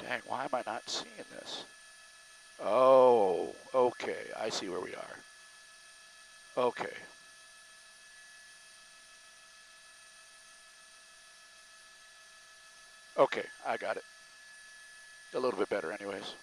Dang, why am I not seeing this? Oh, okay. I see where we are. Okay. Okay, I got it. A little bit better anyways.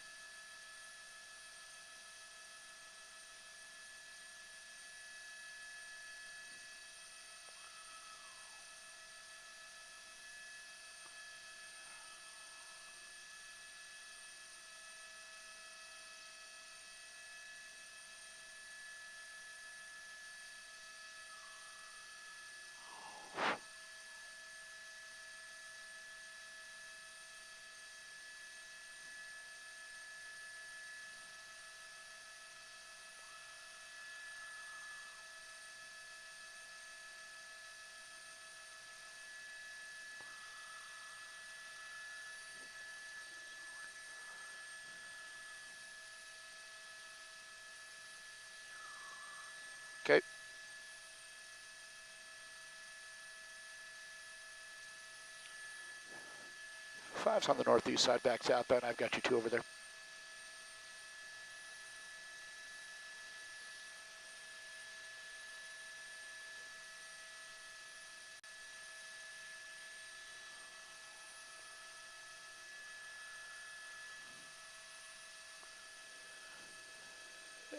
Okay. Five's on the northeast side, back southbound. I've got you two over there.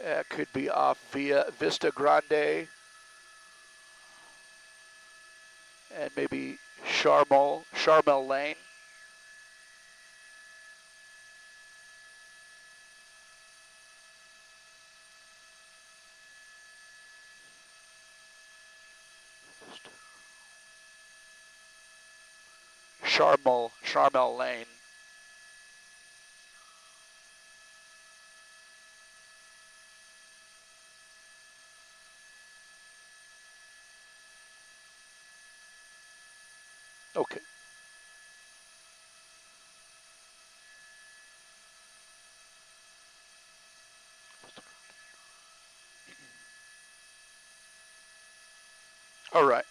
That could be off via Vista Grande and maybe Charmel Lane. Charmel Lane. Okay. All right.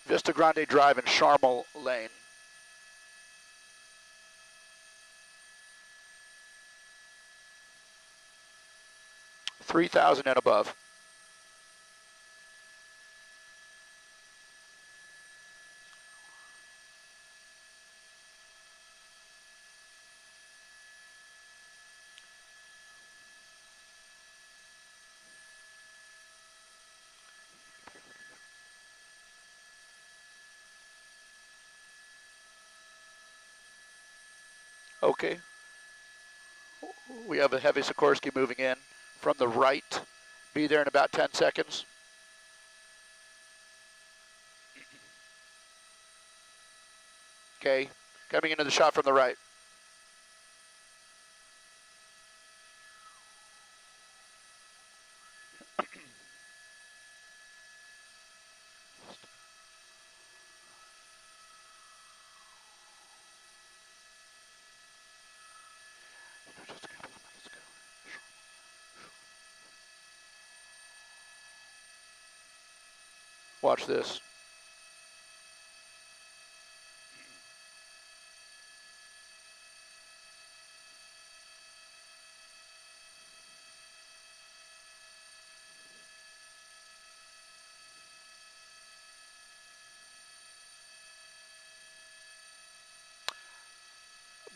Vista Grande Drive and Charmel Lane. 3,000 and above. Okay. We have a heavy Sikorsky moving in from the right. Be there in about 10 seconds. Okay. Coming into the shot from the right. Watch this.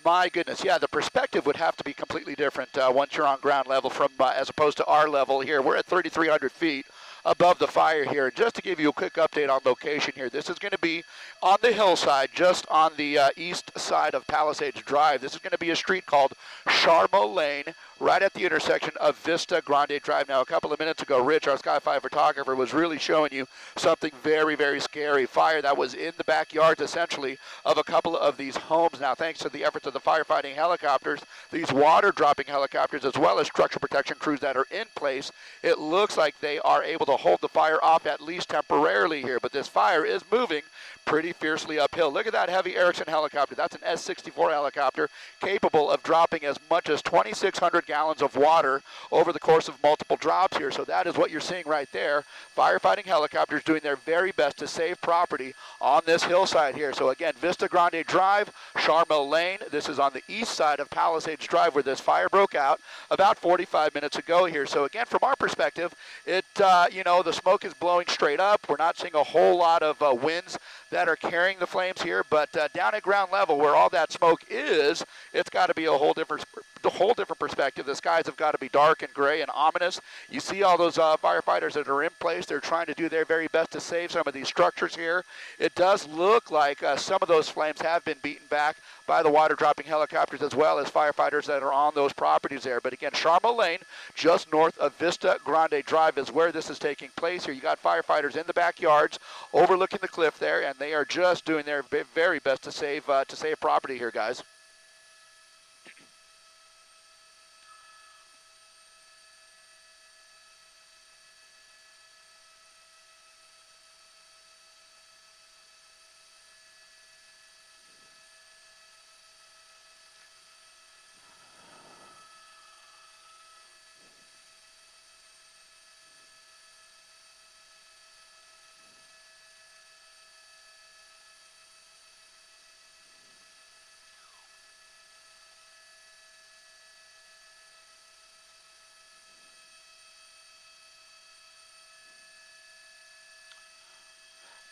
My goodness, yeah, the perspective would have to be completely different once you're on ground level from as opposed to our level here. We're at 3,300 feet above the fire here. Just to give you a quick update on location here, this is going to be on the hillside, just on the east side of Palisades Drive. This is going to be a street called Charmel Lane, right at the intersection of Vista Grande Drive. Now, a couple of minutes ago, Rich, our Sky 5 photographer, was really showing you something very, very scary. Fire that was in the backyards, essentially, of a couple of these homes. Now, thanks to the efforts of the firefighting helicopters, these water-dropping helicopters, as well as structure protection crews that are in place, it looks like they are able to hold the fire off at least temporarily here. But this fire is moving pretty fiercely uphill. Look at that heavy Erickson helicopter. That's an S-64 helicopter capable of dropping as much as 2,600 gallons of water over the course of multiple drops here. So that is what you're seeing right there. Firefighting helicopters doing their very best to save property on this hillside here. So again, Vista Grande Drive, Charmel Lane. This is on the east side of Palisades Drive where this fire broke out about 45 minutes ago here. So again, from our perspective, the smoke is blowing straight up. We're not seeing a whole lot of winds that are carrying the flames here, but down at ground level where all that smoke is, it's got to be a whole different perspective. The skies have got to be dark and gray and ominous. You see all those firefighters that are in place. They're trying to do their very best to save some of these structures here. It does look like some of those flames have been beaten back by the water-dropping helicopters as well as firefighters that are on those properties there. But again, Charmel Lane, just north of Vista Grande Drive, is where this is taking place here. You got firefighters in the backyards overlooking the cliff there, and they are just doing their very best to save property here, guys.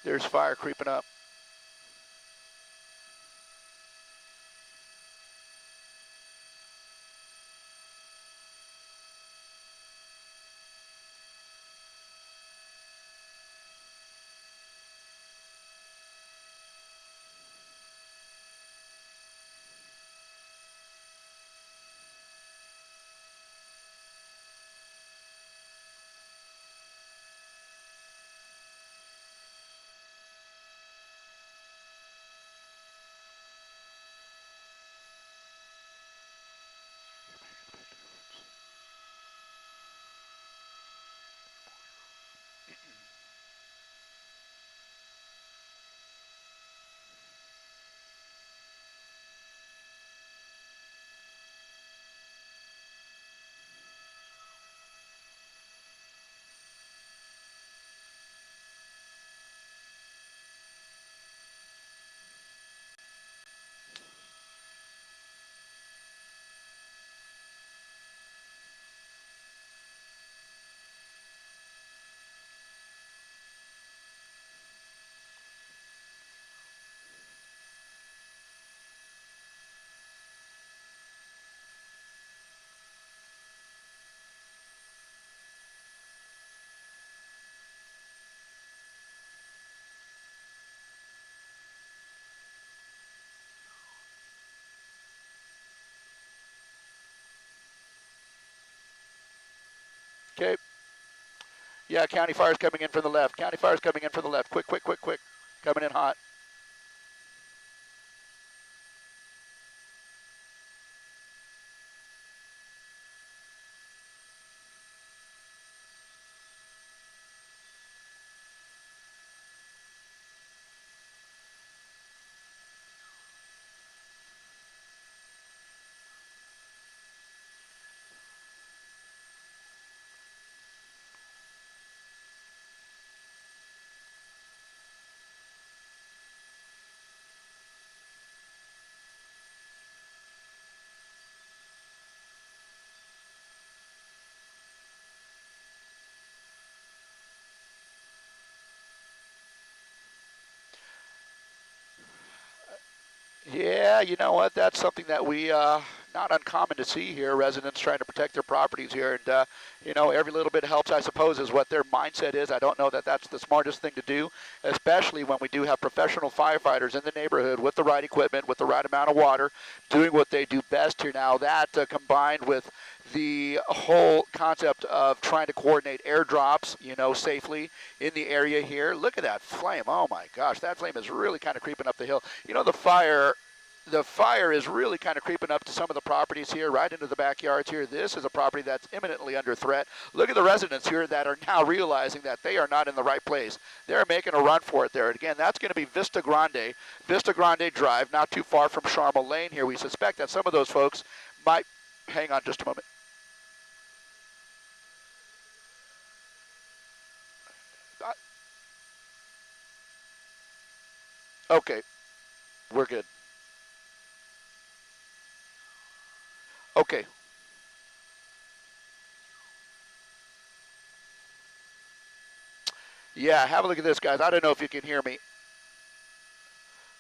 There's fire creeping up. Okay. Yeah, county fire's coming in from the left. County fire's coming in from the left. Quick, quick, quick, quick. Coming in hot. Yeah, you know what? That's something that we not uncommon to see here. Residents trying to protect their properties here, and every little bit helps, I suppose, is what their mindset is. I don't know that that's the smartest thing to do, especially when we do have professional firefighters in the neighborhood with the right equipment, with the right amount of water, doing what they do best here. Now that combined with the whole concept of trying to coordinate airdrops, safely in the area here. Look at that flame. Oh my gosh, that flame is really kind of creeping up the hill. The fire is really kind of creeping up to some of the properties here, right into the backyards here. This is a property that's imminently under threat. Look at the residents here that are now realizing that they are not in the right place. They're making a run for it there. And again, that's going to be Vista Grande Drive, not too far from Charmel Lane here. We suspect that some of those folks might, hang on just a moment. Okay, we're good. Okay. Yeah, have a look at this, guys. I don't know if you can hear me.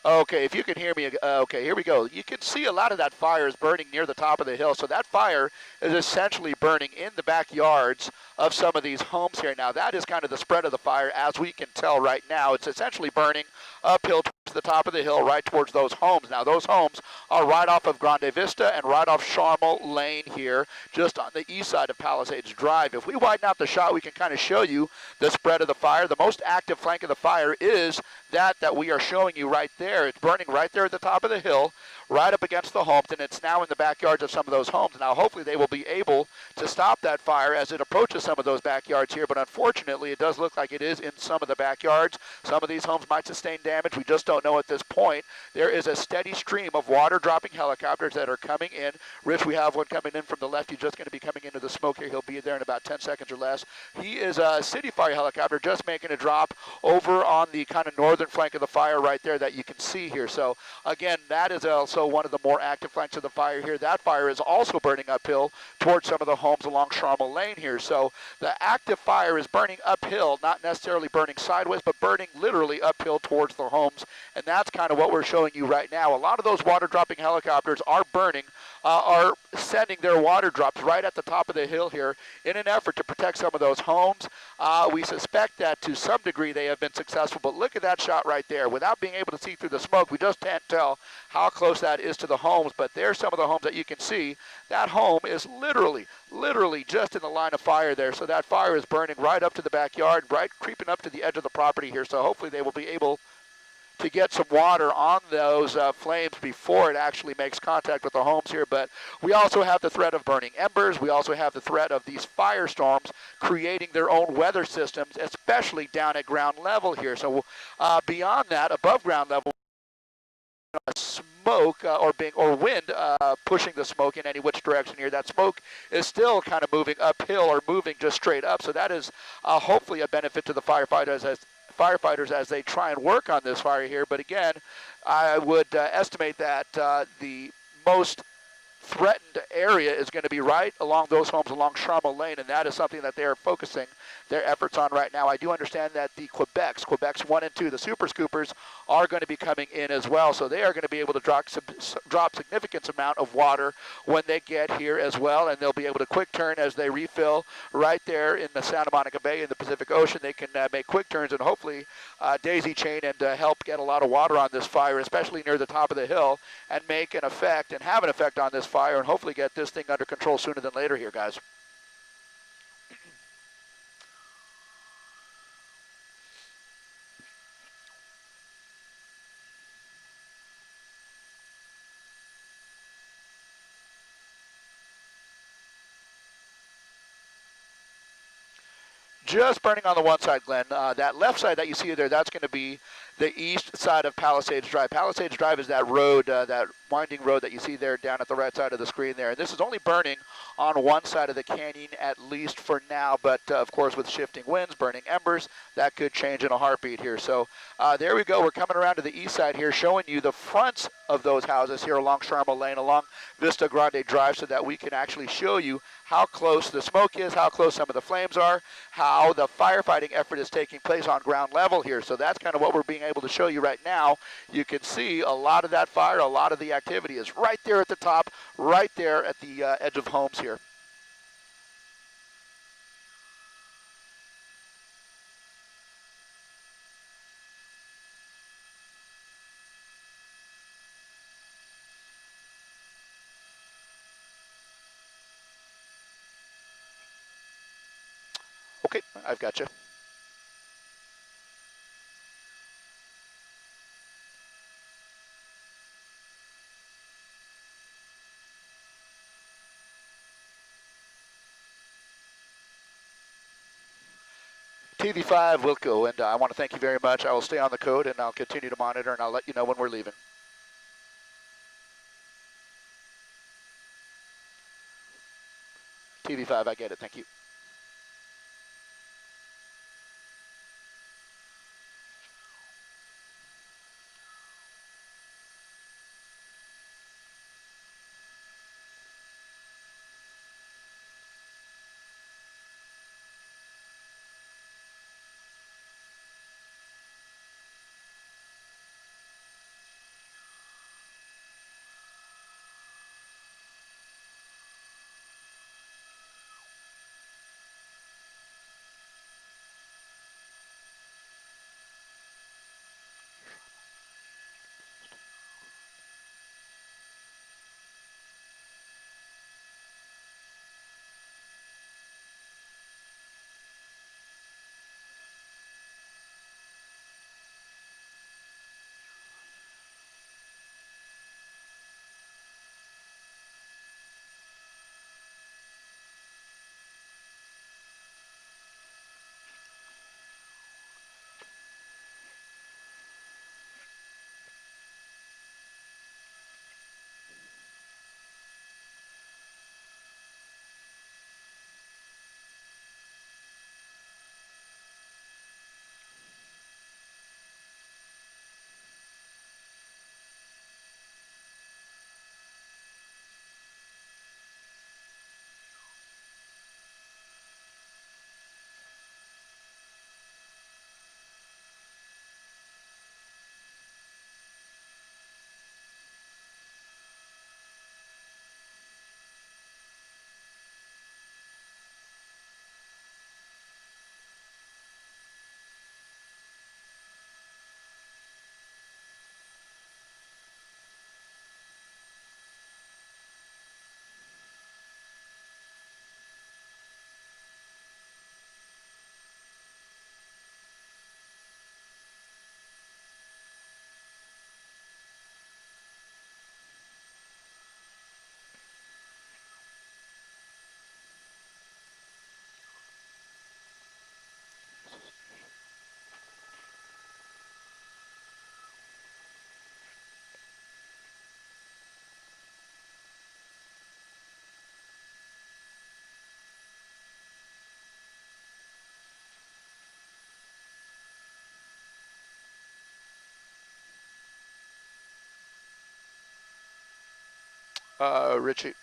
Okay, if you can hear me, okay, here we go. You can see a lot of that fire is burning near the top of the hill. So that fire is essentially burning in the backyards of some of these homes here. Now, that is kind of the spread of the fire, as we can tell right now. It's essentially burning uphill towards the top of the hill, right towards those homes. Now, those homes are right off of Grande Vista and right off Charmel Lane here, just on the east side of Palisades Drive. If we widen out the shot, we can kind of show you the spread of the fire. The most active flank of the fire is that we are showing you right there. It's burning right there at the top of the hill, right up against the homes, and it's now in the backyards of some of those homes. Now, hopefully they will be able to stop that fire as it approaches some of those backyards here, but unfortunately, it does look like it is in some of the backyards. Some of these homes might sustain damage. We just don't know at this point. There is a steady stream of water-dropping helicopters that are coming in. Rich, we have one coming in from the left. He's just going to be coming into the smoke here. He'll be there in about 10 seconds or less. He is a city fire helicopter just making a drop over on the kind of northern flank of the fire right there that you can see here. So again, that is also one of the more active flanks of the fire here. That fire is also burning uphill towards some of the homes along Charmel Lane here. So the active fire is burning uphill, not necessarily burning sideways, but burning literally uphill towards the homes. And that's kind of what we're showing you right now. A lot of those water dropping helicopters are burning, are sending their water drops right at the top of the hill here in an effort to protect some of those homes. We suspect that to some degree they have been successful, but look at that shot right there. Without being able to see through the smoke, we just can't tell how close that is to the homes, but there's some of the homes that you can see. That home is literally just in the line of fire there, so that fire is burning right up to the backyard, right creeping up to the edge of the property here, so hopefully they will be able to get some water on those flames before it actually makes contact with the homes here. But we also have the threat of burning embers. We also have the threat of these firestorms creating their own weather systems, especially down at ground level here. So beyond that, above ground level, smoke or wind pushing the smoke in any which direction here. That smoke is still kind of moving uphill or moving just straight up. So that is hopefully a benefit to the firefighters as they try and work on this fire here. But again, I would estimate that the most threatened area is going to be right along those homes along Charmel Lane, and that is something that they are focusing their efforts on right now. I do understand that the Quebecs 1 and 2, the Super Scoopers, are going to be coming in as well, so they are going to be able to drop significant amount of water when they get here as well, and they'll be able to quick turn as they refill right there in the Santa Monica Bay in the Pacific Ocean. They can make quick turns and hopefully daisy chain and help get a lot of water on this fire, especially near the top of the hill, and make an effect and have an effect on this fire and hopefully get this thing under control sooner than later here, guys. Just burning on the one side, Glenn. That left side that you see there, that's going to be the east side of Palisades Drive. Palisades Drive is that road, that winding road that you see there down at the right side of the screen there. And this is only burning on one side of the canyon, at least for now. But, of course, with shifting winds, burning embers, that could change in a heartbeat here. So there we go. We're coming around to the east side here, showing you the fronts of those houses here along Charmel Lane, along Vista Grande Drive, so that we can actually show you how close the smoke is, how close some of the flames are, how the firefighting effort is taking place on ground level here. So that's kind of what we're being able to show you right now. You can see a lot of that fire, a lot of the activity is right there at the top, right there at the edge of homes here. Okay, I've got you. TV5 will go, and I want to thank you very much. I will stay on the code, and I'll continue to monitor, and I'll let you know when we're leaving. TV5, I get it. Thank you. Richie.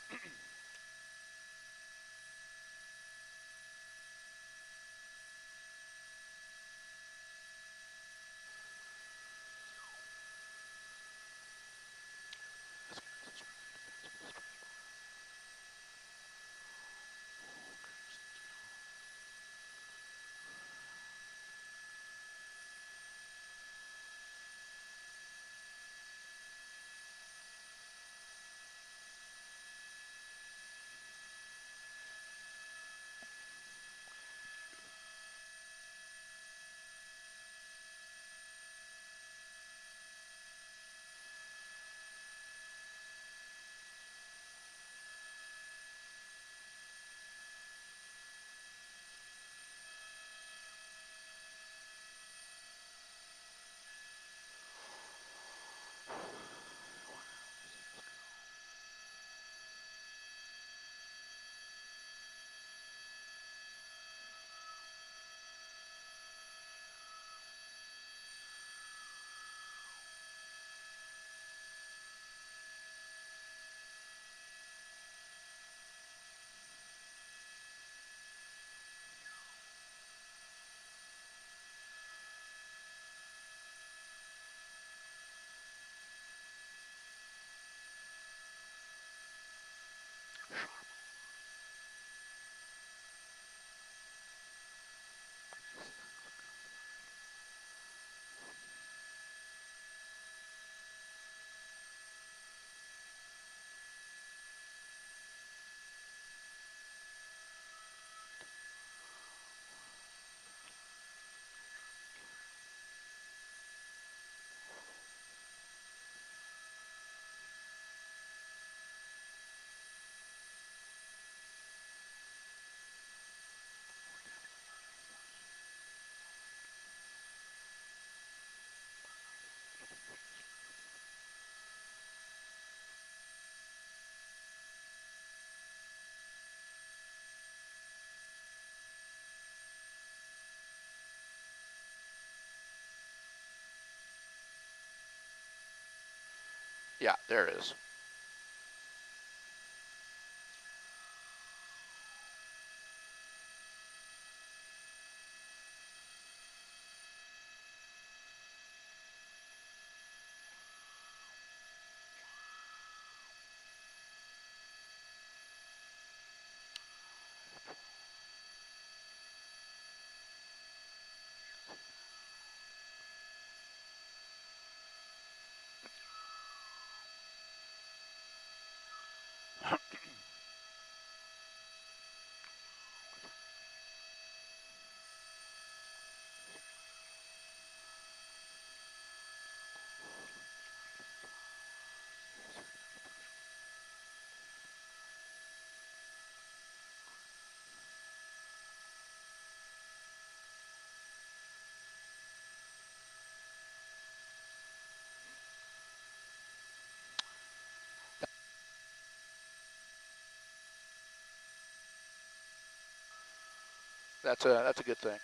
Yeah, there it is. That's a good thing.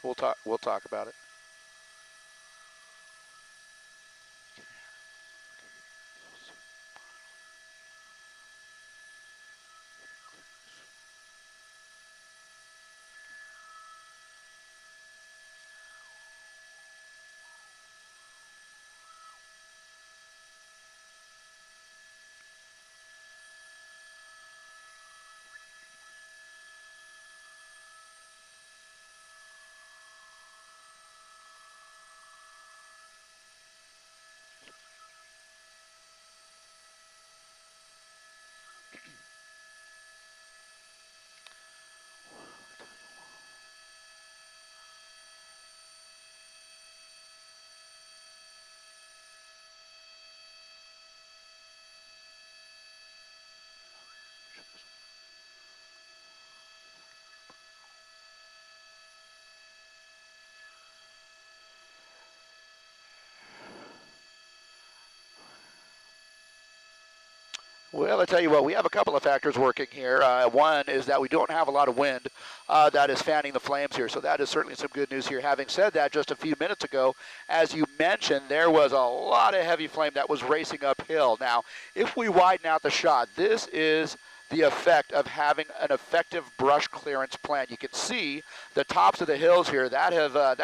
We'll talk about it. Well, I tell you what, we have a couple of factors working here. One is that we don't have a lot of wind. that is fanning the flames here. So that is certainly some good news here. Having said that, just a few minutes ago, as you mentioned, there was a lot of heavy flame that was racing uphill. Now, if we widen out the shot, this is the effect of having an effective brush clearance plan. You can see the tops of the hills here that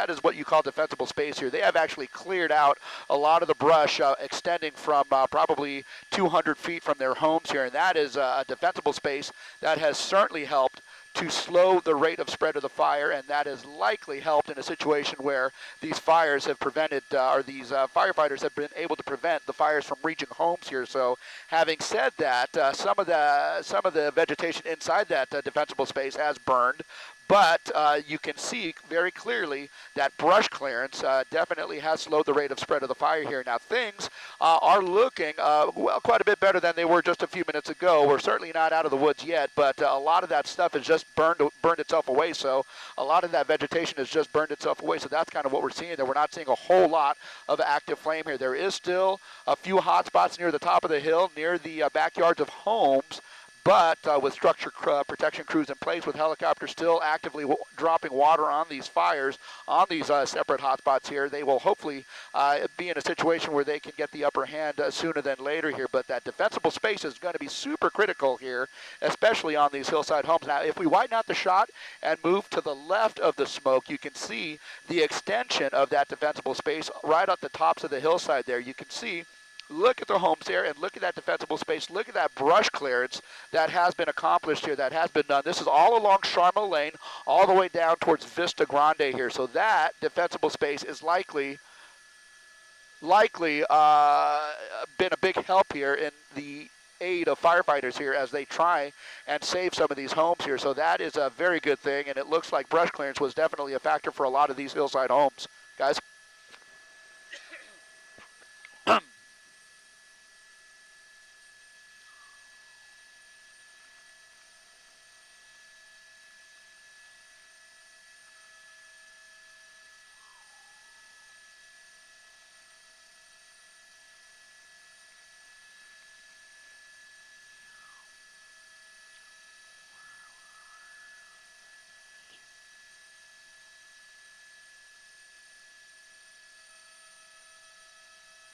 is what you call defensible space here. They have actually cleared out a lot of the brush extending from probably 200 feet from their homes here, and that is a defensible space that has certainly helped to slow the rate of spread of the fire, and that has likely helped in a situation where these fires have prevented, or these firefighters have been able to prevent the fires from reaching homes here. So, having said that, some of the vegetation inside that defensible space has burned. But you can see very clearly that brush clearance definitely has slowed the rate of spread of the fire here. Now, things are looking, well, quite a bit better than they were just a few minutes ago. We're certainly not out of the woods yet, but a lot of that stuff has just burned itself away. So a lot of that vegetation has just burned itself away. So that's kind of what we're seeing there. We're not seeing a whole lot of active flame here. There is still a few hot spots near the top of the hill, near the backyards of homes. But with structure protection crews in place, with helicopters still actively dropping water on these fires, on these separate hotspots here, they will hopefully be in a situation where they can get the upper hand sooner than later here. But that defensible space is going to be super critical here, especially on these hillside homes. Now, if we widen out the shot and move to the left of the smoke, you can see the extension of that defensible space right at the tops of the hillside there. You can see. Look at the homes there and look at that defensible space. Look at that brush clearance that has been accomplished here, that has been done. This is all along Sharma Lane, all the way down towards Vista Grande here. So that defensible space is likely been a big help here in the aid of firefighters here as they try and save some of these homes here. So that is a very good thing, and it looks like brush clearance was definitely a factor for a lot of these hillside homes. Guys?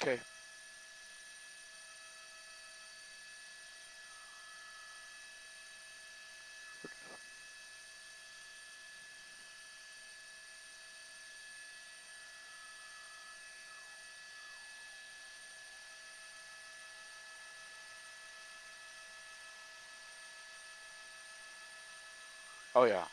Okay. Oh, yeah.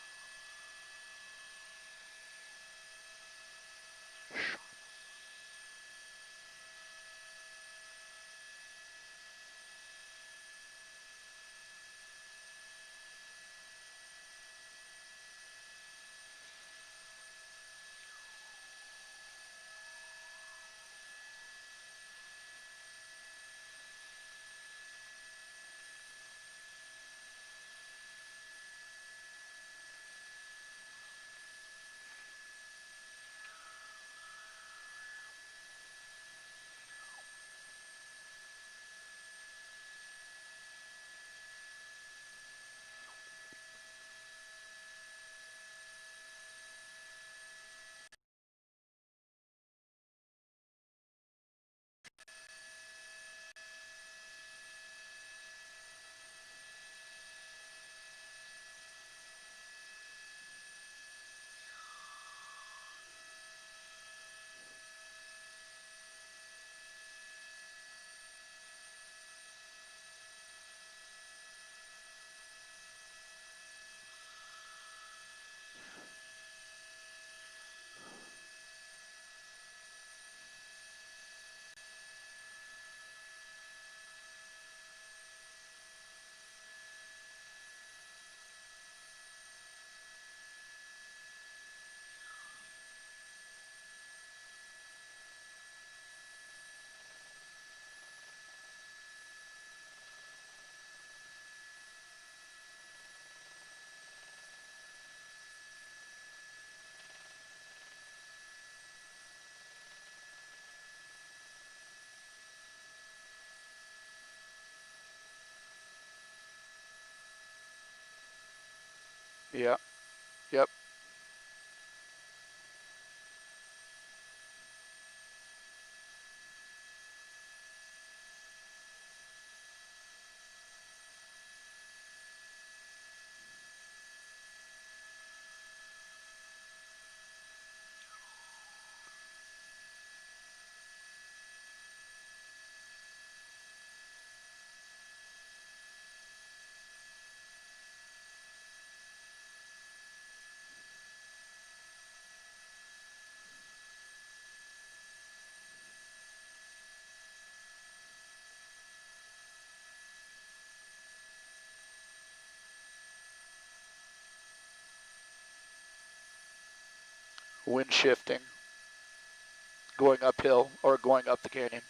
Yeah. Yep. Wind shifting, going uphill or going up the canyon.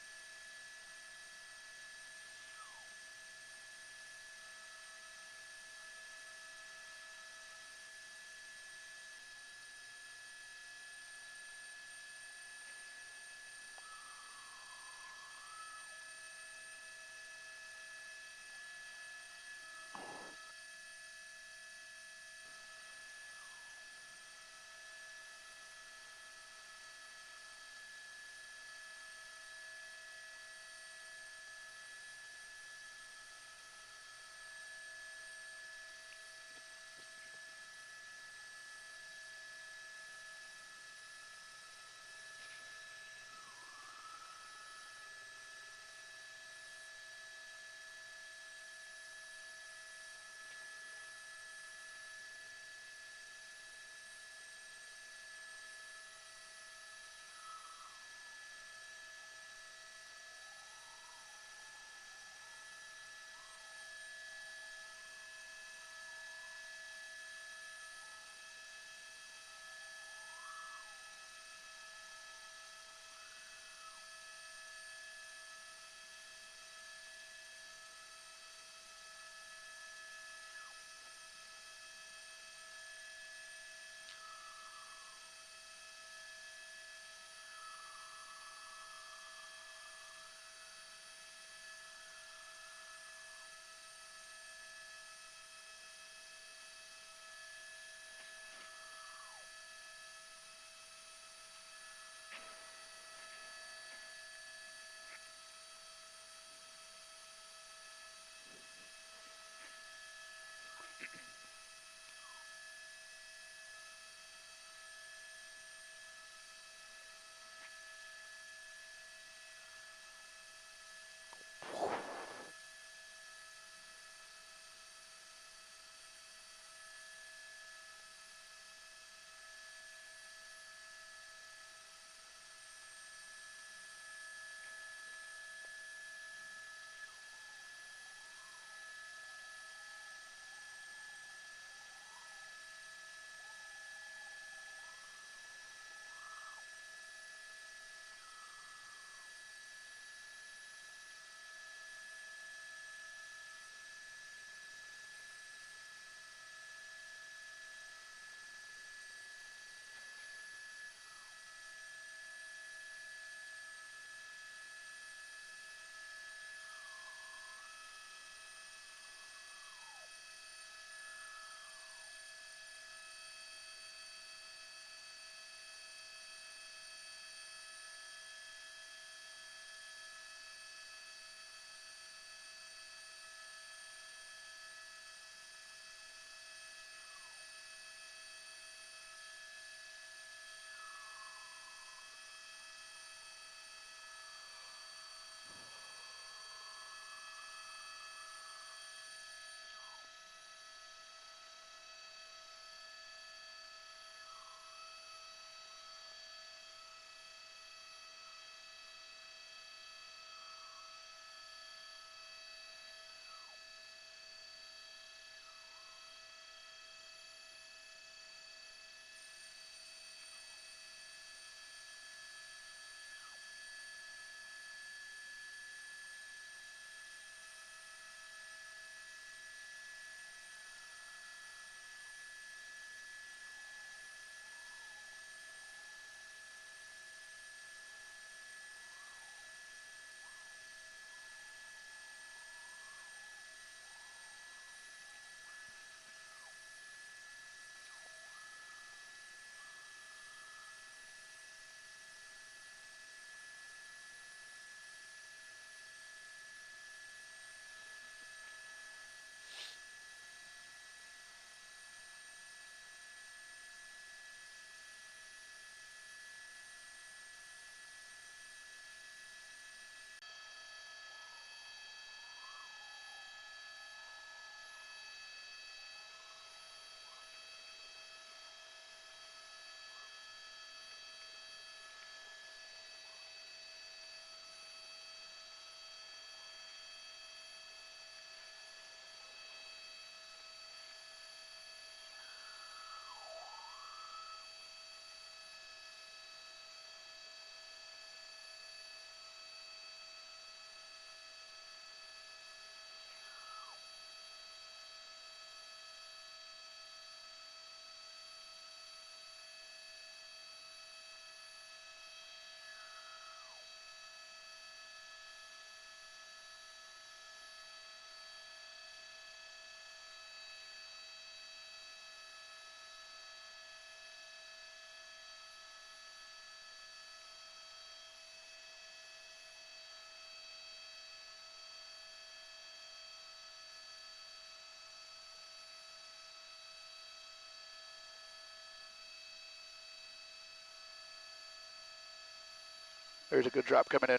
There's a good drop coming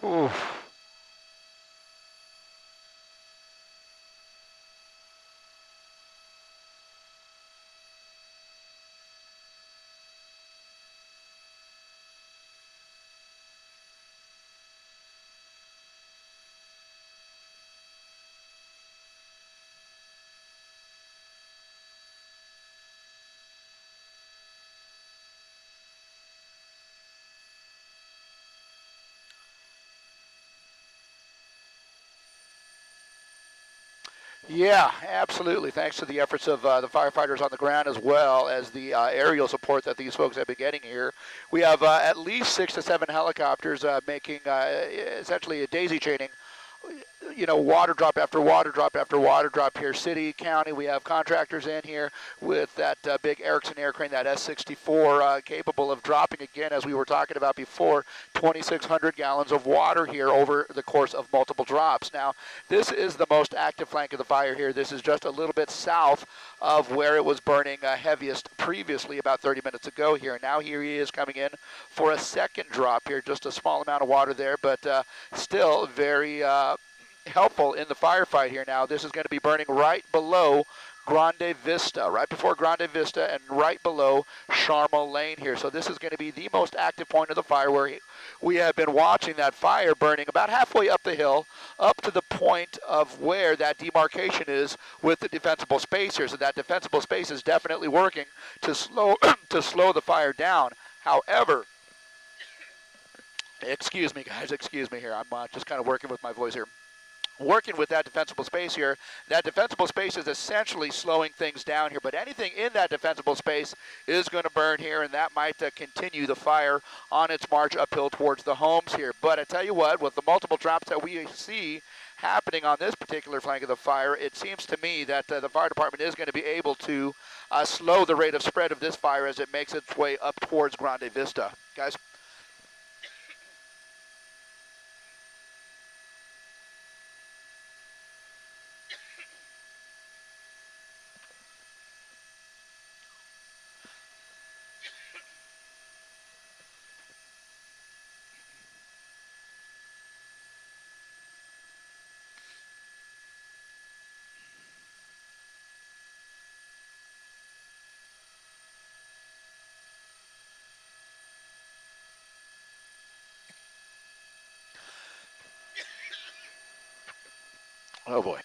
in. Oof. Yeah, absolutely. Thanks to the efforts of the firefighters on the ground as well as the aerial support that these folks have been getting here. We have at least 6 to 7 helicopters making essentially a daisy chaining, water drop after water drop after water drop here. City, county, we have contractors in here with that big Erickson air crane, that S64, capable of dropping again, as we were talking about before, 2,600 gallons of water here over the course of multiple drops. Now, this is the most active flank of the fire here. This is just a little bit south of where it was burning heaviest previously about 30 minutes ago here. Now here he is coming in for a second drop here, just a small amount of water there, but still very helpful in the firefight here. Now this is going to be burning right below Grande Vista, right before Grande Vista and right below Charmel Lane here. So this is going to be the most active point of the fire, where we have been watching that fire burning about halfway up the hill, up to the point of where that demarcation is with the defensible space here. So that defensible space is definitely working to slow to slow the fire down. However, excuse me guys, excuse me here. I'm just kind of working with my voice here. Working with that defensible space here. That defensible space is essentially slowing things down here, but anything in that defensible space is going to burn here, and that might continue the fire on its march uphill towards the homes here. But I tell you what, with the multiple drops that we see happening on this particular flank of the fire, it seems to me that the fire department is going to be able to slow the rate of spread of this fire as it makes its way up towards Grande Vista. Guys? Oh boy.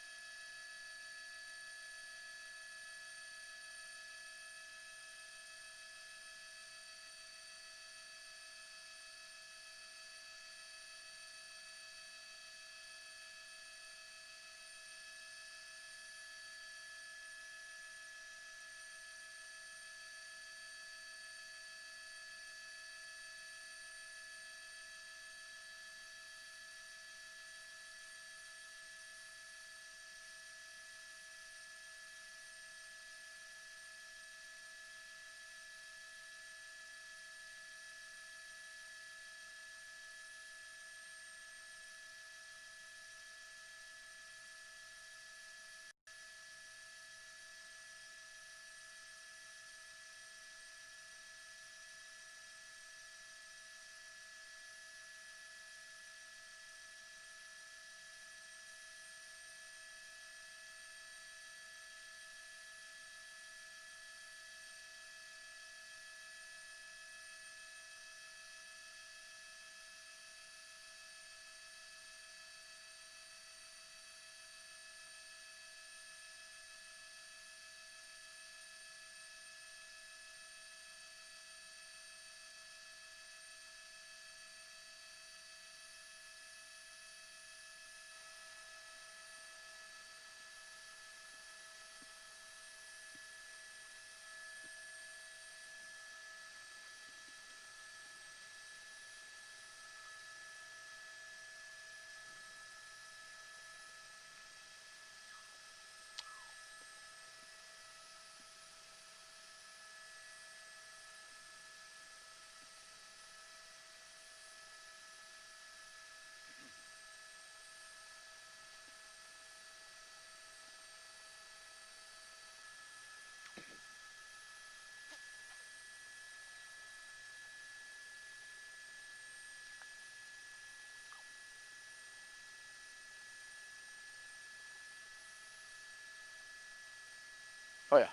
Oh, yeah.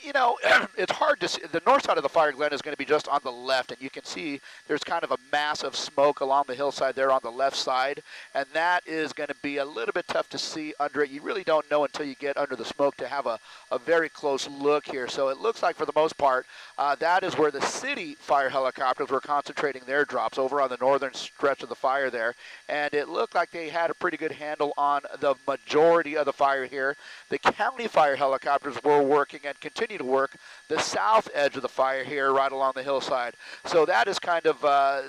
You know, it's hard to see. The north side of the fire, Glen, is going to be just on the left, and you can see there's kind of a mass of smoke along the hillside there on the left side, and that is going to be a little bit tough to see under it. You really don't know until you get under the smoke to have a very close look here. So it looks like, for the most part, that is where the city fire helicopters were concentrating their drops, over on the northern stretch of the fire there, and it looked like they had a pretty good handle on the majority of the fire here. The county fire helicopters were working and continue to work the south edge of the fire here right along the hillside. So that is kind of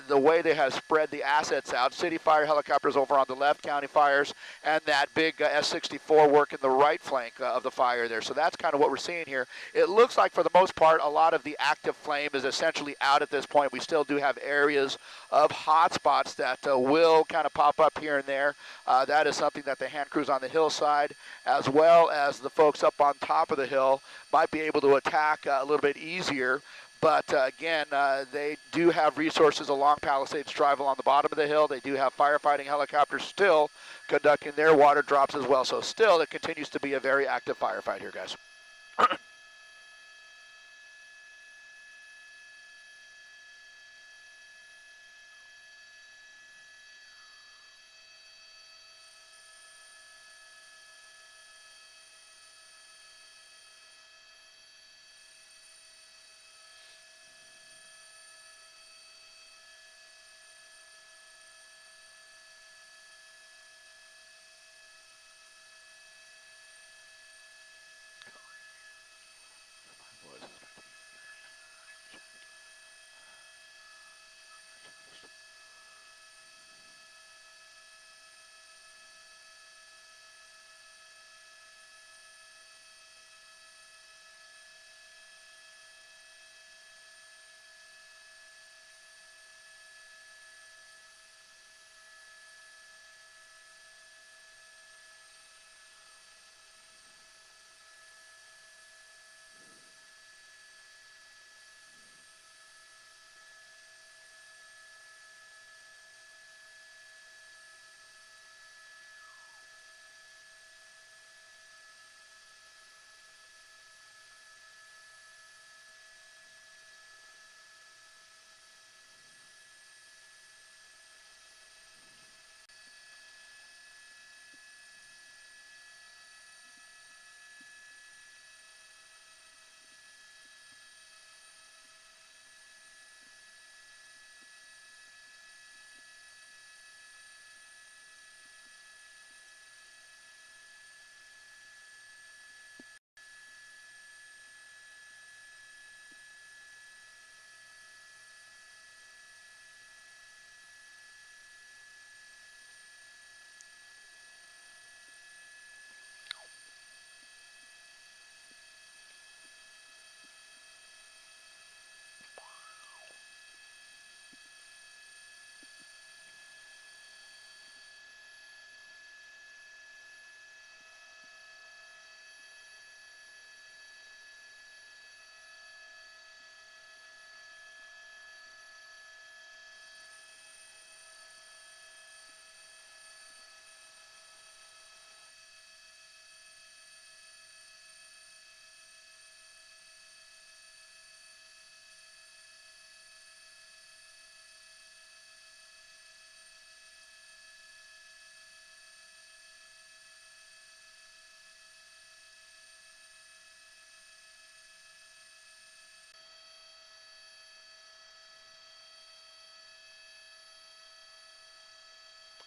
the way they have spread the assets out. City fire helicopters over on the left, county fires, and that big S-64 working the right flank of the fire there. So that's kind of what we're seeing here. It looks like, for the most part, a lot of the active flame is essentially out at this point. We still do have areas of hot spots that will kind of pop up here and there. That is something that the hand crews on the hillside, as well as the folks up on top of the hill, might be able to attack a little bit easier. But again, they do have resources along Palisades Drive along the bottom of the hill. They do have firefighting helicopters still conducting their water drops as well. So still, it continues to be a very active firefight here, guys.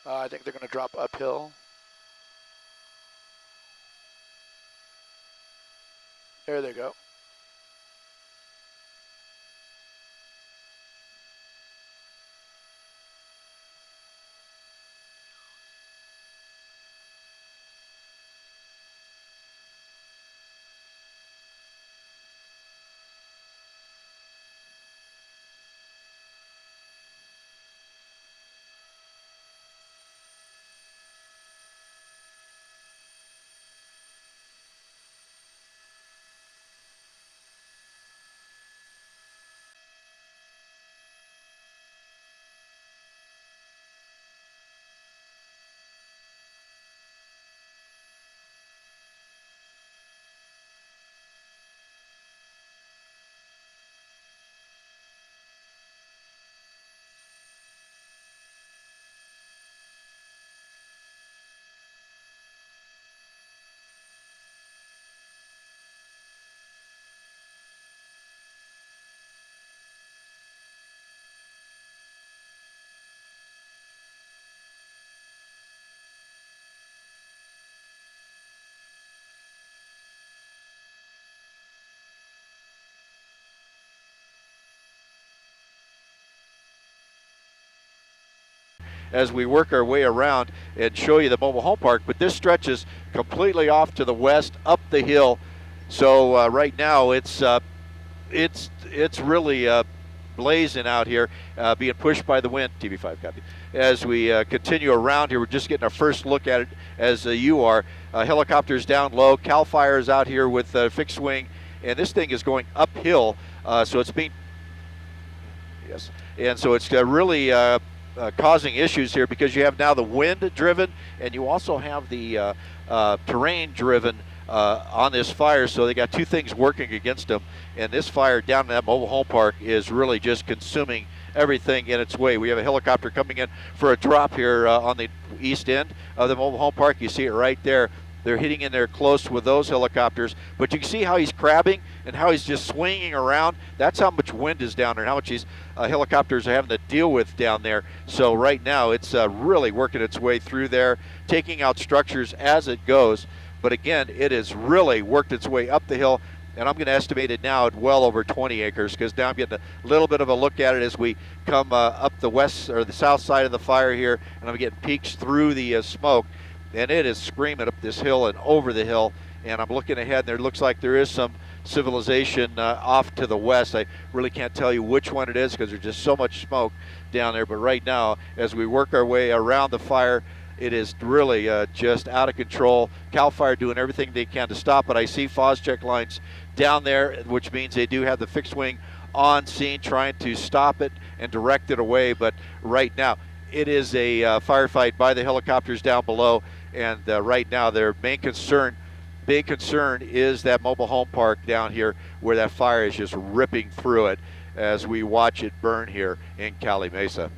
I think they're going to drop uphill. There they go. As we work our way around and show you the mobile home park, but this stretches completely off to the west, up the hill. So right now it's really blazing out here, being pushed by the wind. TV5 copy. As we continue around here, we're just getting our first look at it as you are. Helicopters down low, CAL FIRE is out here with fixed wing, and this thing is going uphill, so it's being, yes, and so it's really causing issues here because you have now the wind driven and you also have the terrain driven on this fire, so they got two things working against them, and this fire down in that mobile home park is really just consuming everything in its way. We have a helicopter coming in for a drop here on the east end of the mobile home park. You see it right there. They're hitting in there close with those helicopters, but you can see how he's crabbing and how he's just swinging around. That's how much wind is down there and how much these helicopters are having to deal with down there. So right now it's really working its way through there, taking out structures as it goes. But again, it has really worked its way up the hill, and I'm going to estimate it now at well over 20 acres, because now I'm getting a little bit of a look at it as we come up the west or the south side of the fire here, and I'm getting peeks through the smoke, and it is screaming up this hill and over the hill. And I'm looking ahead, and there looks like there is some civilization off to the west. I really can't tell you which one it is because there's just so much smoke down there. But right now, as we work our way around the fire, it is really just out of control. CAL FIRE doing everything they can to stop it. I see FOSCHEC lines down there, which means they do have the fixed wing on scene trying to stop it and direct it away. But right now, it is a firefight by the helicopters down below. And right now, their big concern is that mobile home park down here where that fire is just ripping through it as we watch it burn here in Cali Mesa.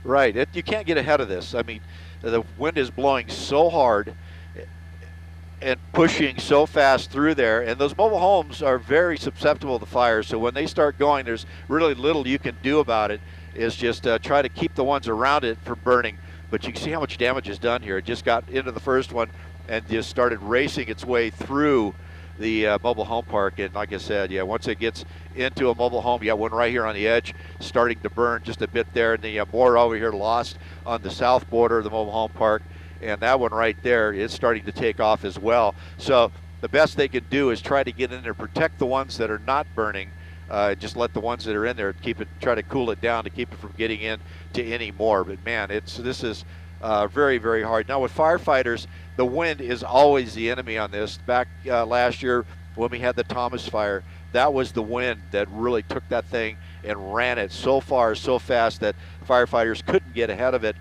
Right, you can't get ahead of this. I mean, the wind is blowing so hard and pushing so fast through there, and those mobile homes are very susceptible to fire, so when they start going, there's really little you can do about it. Is just try to keep the ones around it from burning. But you can see how much damage is done here. It just got into the first one and just started racing its way through the mobile home park. And like I said, yeah, once it gets into a mobile home, you got one right here on the edge starting to burn just a bit there, and the more over here lost on the south border of the mobile home park. And that one right there is starting to take off as well. So the best they can do is try to get in there, protect the ones that are not burning, just let the ones that are in there try to cool it down to keep it from getting in to any more. But man, this is very, very hard. Now with firefighters, the wind is always the enemy on this. Back last year when we had the Thomas fire, that was the wind that really took that thing and ran it so far, so fast that firefighters couldn't get ahead of it.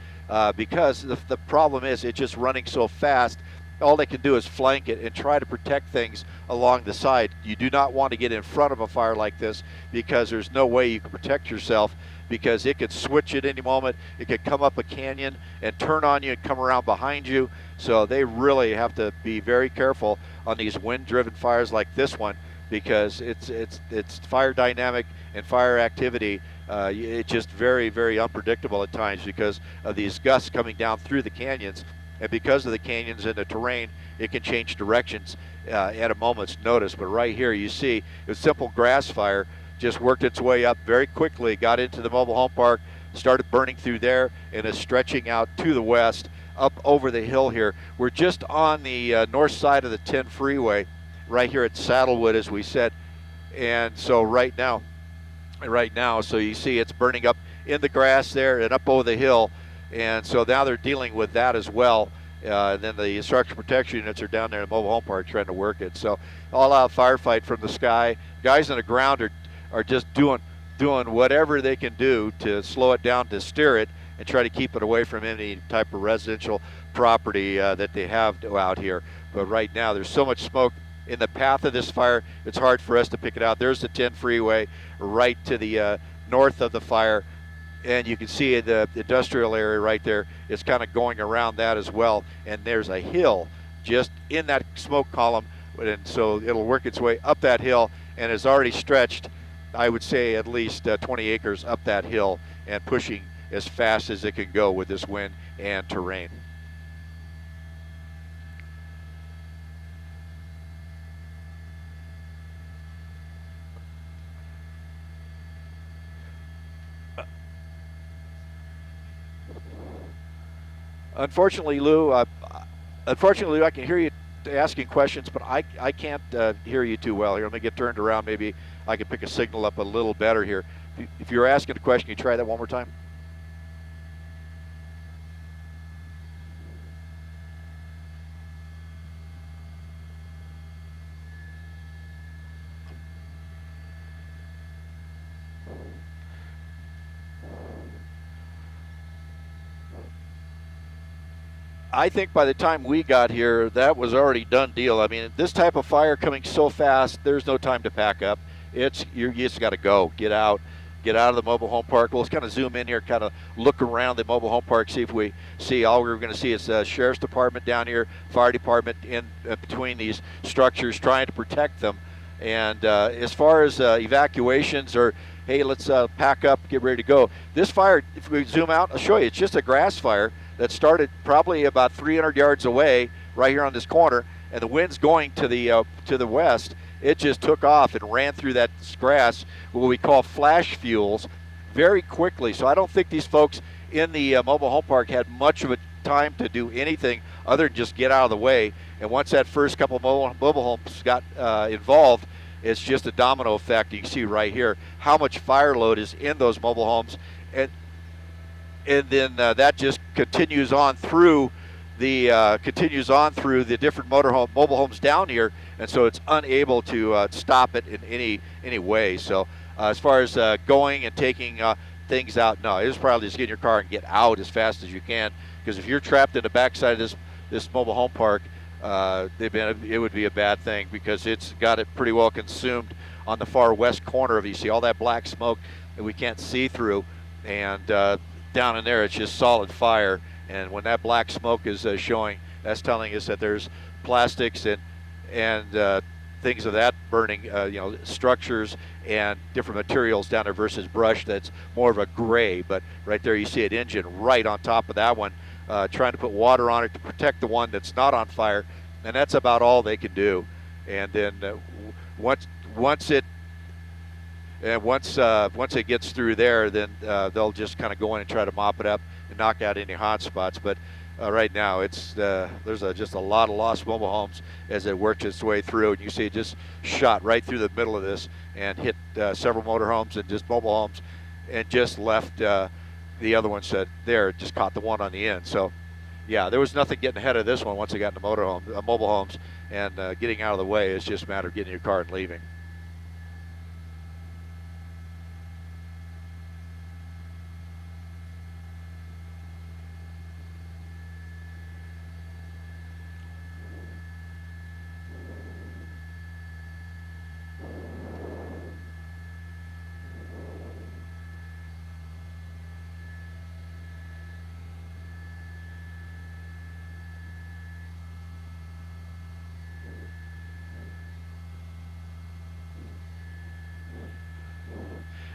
Because the problem is it's just running so fast, all they can do is flank it and try to protect things along the side. You do not want to get in front of a fire like this because there's no way you can protect yourself. because it could switch at any moment. It could come up a canyon and turn on you and come around behind you. So they really have to be very careful on these wind-driven fires like this one, because it's fire dynamic and fire activity. It's just very, very unpredictable at times because of these gusts coming down through the canyons. And because of the canyons and the terrain, it can change directions at a moment's notice. But right here, you see, it was simple grass fire, just worked its way up very quickly, got into the mobile home park, started burning through there, and is stretching out to the west, up over the hill here. We're just on the north side of the 10 freeway, right here at Saddlewood, as we said. And so right now, so you see it's burning up in the grass there and up over the hill. And so now they're dealing with that as well. And then the structure protection units are down there in the mobile home park trying to work it. So all-out firefight from the sky. Guys on the ground are just doing whatever they can do to slow it down, to steer it, and try to keep it away from any type of residential property that they have out here. But right now there's so much smoke in the path of this fire, it's hard for us to pick it out. There's the 10 freeway right to the north of the fire. And you can see the industrial area right there. It's kind of going around that as well. And there's a hill just in that smoke column. And so it'll work its way up that hill and has already stretched, I would say, at least 20 acres up that hill and pushing as fast as it can go with this wind and terrain. Unfortunately, Lou, I can hear you asking questions, but I can't hear you too well here. Let me get turned around. Maybe I can pick a signal up a little better here. If you're asking a question, can you try that one more time? I think by the time we got here, that was already done deal. I mean, this type of fire coming so fast, there's no time to pack up. You just got to go, get out of the mobile home park. We'll kind of zoom in here, kind of look around the mobile home park, see if we see. All we're going to see is the sheriff's department down here, fire department in between these structures, trying to protect them. And as far as evacuations or, hey, let's pack up, get ready to go. This fire, if we zoom out, I'll show you. It's just a grass fire that started probably about 300 yards away, right here on this corner, and the wind's going to the west. It just took off and ran through that grass, what we call flash fuels, very quickly. So I don't think these folks in the mobile home park had much of a time to do anything other than just get out of the way. And once that first couple of mobile homes got involved, it's just a domino effect. You can see right here how much fire load is in those mobile homes, and then that just continues on through the different mobile homes down here, and so it's unable to stop it in any way. So as far as going and taking things out, no, it's probably just get in your car and get out as fast as you can, because if you're trapped in the backside of this mobile home park, it would be a bad thing, because it's got it pretty well consumed on the far west corner of it. You see all that black smoke that we can't see through, and down in there it's just solid fire. And when that black smoke is showing, that's telling us that there's plastics and things of that burning, structures and different materials down there versus brush that's more of a gray. But right there you see an engine right on top of that one, trying to put water on it to protect the one that's not on fire, and that's about all they can do. And then once it gets through there, then they'll just kind of go in and try to mop it up and knock out any hot spots. But right now there's just a lot of lost mobile homes as it works its way through, and you see it just shot right through the middle of this and hit several motorhomes and just mobile homes, and just left the other one said there, just caught the one on the end. So yeah, there was nothing getting ahead of this one once it got into mobile homes, and getting out of the way is just a matter of getting in your car and leaving.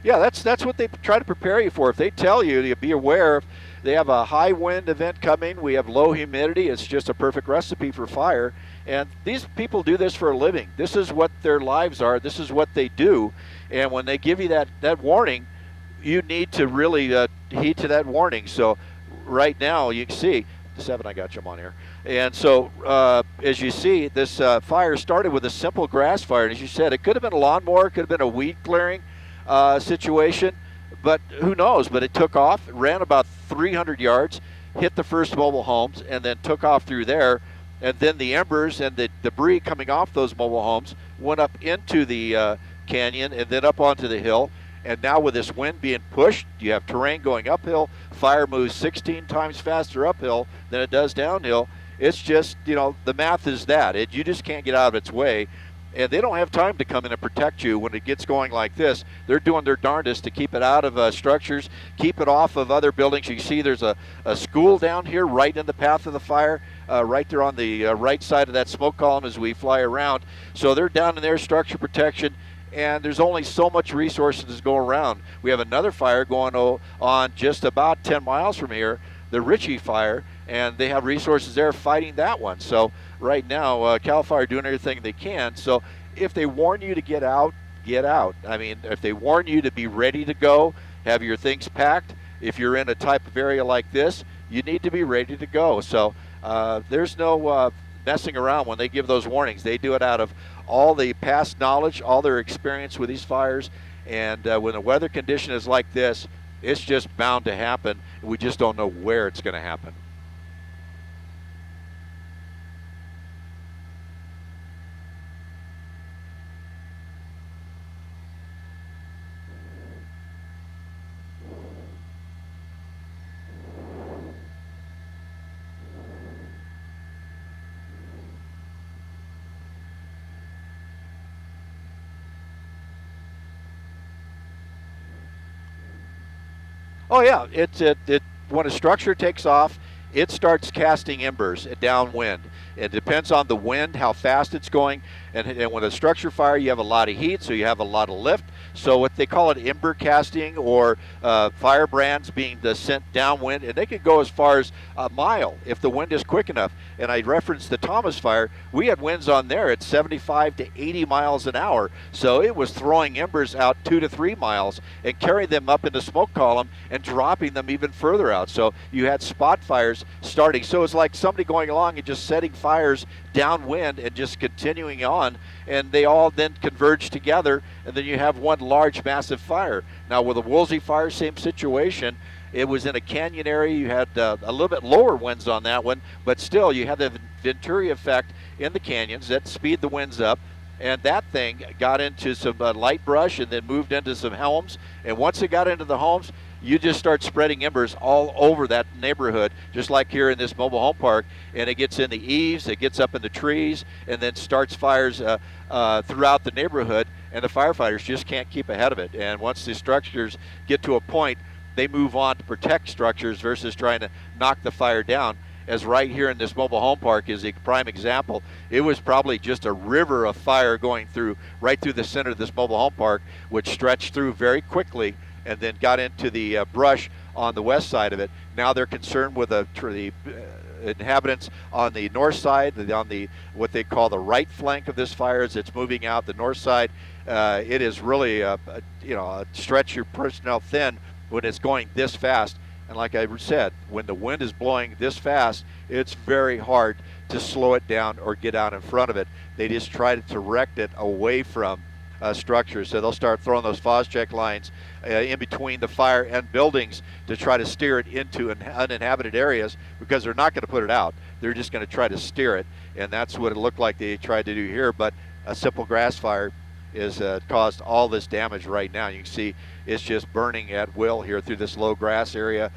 Yeah, that's what they try to prepare you for. If they tell you to be aware, if they have a high wind event coming, we have low humidity, it's just a perfect recipe for fire. And these people do this for a living. This is what their lives are. This is what they do. And when they give you that warning, you need to really heed to that warning. So right now, you can see, 7, I got you on here. And so, as you see, this fire started with a simple grass fire. And as you said, it could have been a lawnmower, it could have been a weed clearing situation, but who knows? But it took off, it ran about 300 yards, hit the first mobile homes, and then took off through there. And then the embers and the debris coming off those mobile homes went up into the canyon and then up onto the hill. And now with this wind being pushed, you have terrain going uphill. Fire moves 16 times faster uphill than it does downhill. It's just, the math is that. You just can't get out of its way. And they don't have time to come in and protect you when it gets going like this. They're doing their darndest to keep it out of structures, keep it off of other buildings. You see there's a school down here right in the path of the fire, right there on the right side of that smoke column as we fly around. So they're down in their structure protection, and there's only so much resources to go around. We have another fire going on just about 10 miles from here, the Ritchie fire, and they have resources there fighting that one. So right now, CAL FIRE doing everything they can. So if they warn you to get out, get out. I mean, if they warn you to be ready to go, have your things packed. If you're in a type of area like this, you need to be ready to go. So there's no messing around when they give those warnings. They do it out of all the past knowledge, all their experience with these fires. And when the weather condition is like this, it's just bound to happen. We just don't know where it's going to happen. Oh yeah, it when a structure takes off, it starts casting embers downwind. It depends on the wind, how fast it's going, and with a structure fire, you have a lot of heat, so you have a lot of lift. So what they call it ember casting, or firebrands being sent downwind, and they can go as far as a mile if the wind is quick enough. And I referenced the Thomas fire. We had winds on there at 75 to 80 miles an hour, so it was throwing embers out 2 to 3 miles and carrying them up in the smoke column and dropping them even further out. So you had spot fires starting. So it's like somebody going along and just setting fires downwind and just continuing on, and they all then converge together, and then you have one large massive fire. Now with the Woolsey fire, same situation. It was in a canyon area. You had a little bit lower winds on that one, but still you had the Venturi effect in the canyons that speed the winds up, and that thing got into some light brush and then moved into some homes. And once it got into the homes, you just start spreading embers all over that neighborhood, just like here in this mobile home park. And it gets in the eaves, it gets up in the trees, and then starts fires throughout the neighborhood, and the firefighters just can't keep ahead of it. And once the structures get to a point, they move on to protect structures versus trying to knock the fire down. As right here in this mobile home park is a prime example. It was probably just a river of fire going through right through the center of this mobile home park, which stretched through very quickly and then got into the brush on the west side of it. Now they're concerned with the inhabitants on the north side, on the what they call the right flank of this fire as it's moving out the north side. It is really stretch your personnel thin when it's going this fast. And like I said, when the wind is blowing this fast, it's very hard to slow it down or get out in front of it. They just try to direct it away from structures. So they'll start throwing those Phos-Chek lines in between the fire and buildings to try to steer it into uninhabited areas, because they're not going to put it out. They're just going to try to steer it. And that's what it looked like they tried to do here. But a simple grass fire is caused all this damage right now. You can see it's just burning at will here through this low grass area.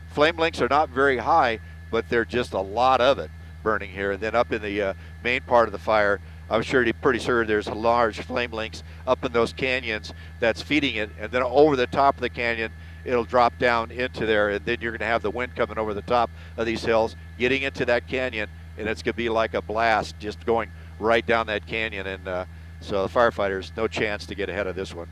Flame lengths are not very high, but they're just a lot of it burning here. And then up in the main part of the fire, I'm pretty sure there's a large flame lengths up in those canyons that's feeding it. And then over the top of the canyon, it'll drop down into there. And then you're going to have the wind coming over the top of these hills, getting into that canyon, and it's going to be like a blast just going right down that canyon. And so the firefighters, no chance to get ahead of this one.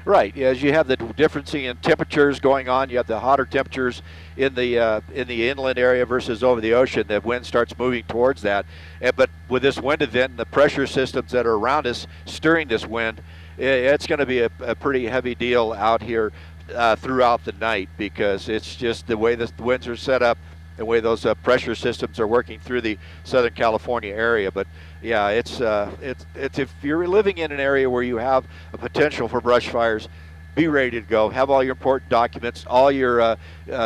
Right. As you have the difference in temperatures going on, you have the hotter temperatures in the inland area versus over the ocean. The wind starts moving towards that. But with this wind event and the pressure systems that are around us steering this wind, it's going to be a pretty heavy deal out here throughout the night, because it's just the way the winds are set up, the way those pressure systems are working through the Southern California area. But yeah, it's if you're living in an area where you have a potential for brush fires, be ready to go. Have all your important documents, all your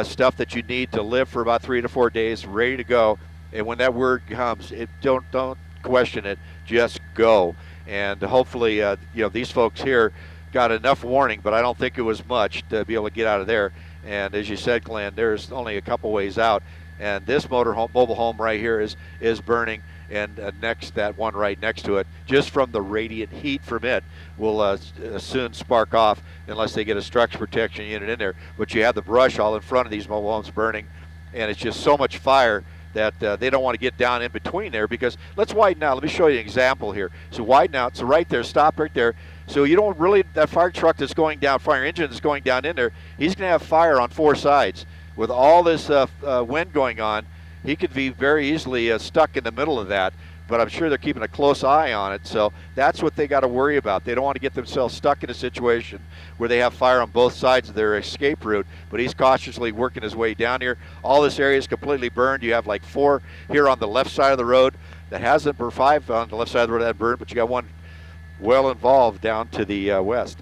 stuff that you need to live for about 3 to 4 days, ready to go. And when that word comes, don't question it. Just go. And hopefully, these folks here got enough warning, but I don't think it was much to be able to get out of there. And as you said, Glenn, there's only a couple ways out. And this mobile home right here is burning, and that one right next to it, just from the radiant heat from it, will soon spark off unless they get a structure protection unit in there. But you have the brush all in front of these mobile homes burning, and it's just so much fire that they don't want to get down in between there. Because let's widen out. Let me show you an example here. So widen out. So right there, stop right there. So you don't really, that fire truck that's going down, fire engine that's going down in there, he's going to have fire on 4 sides. With all this wind going on, he could be very easily stuck in the middle of that. But I'm sure they're keeping a close eye on it. So that's what they got to worry about. They don't want to get themselves stuck in a situation where they have fire on both sides of their escape route. But he's cautiously working his way down here. All this area is completely burned. You have like 4 here on the left side of the road that hasn't, or 5 on the left side of the road that burned, but you got one well involved down to the west.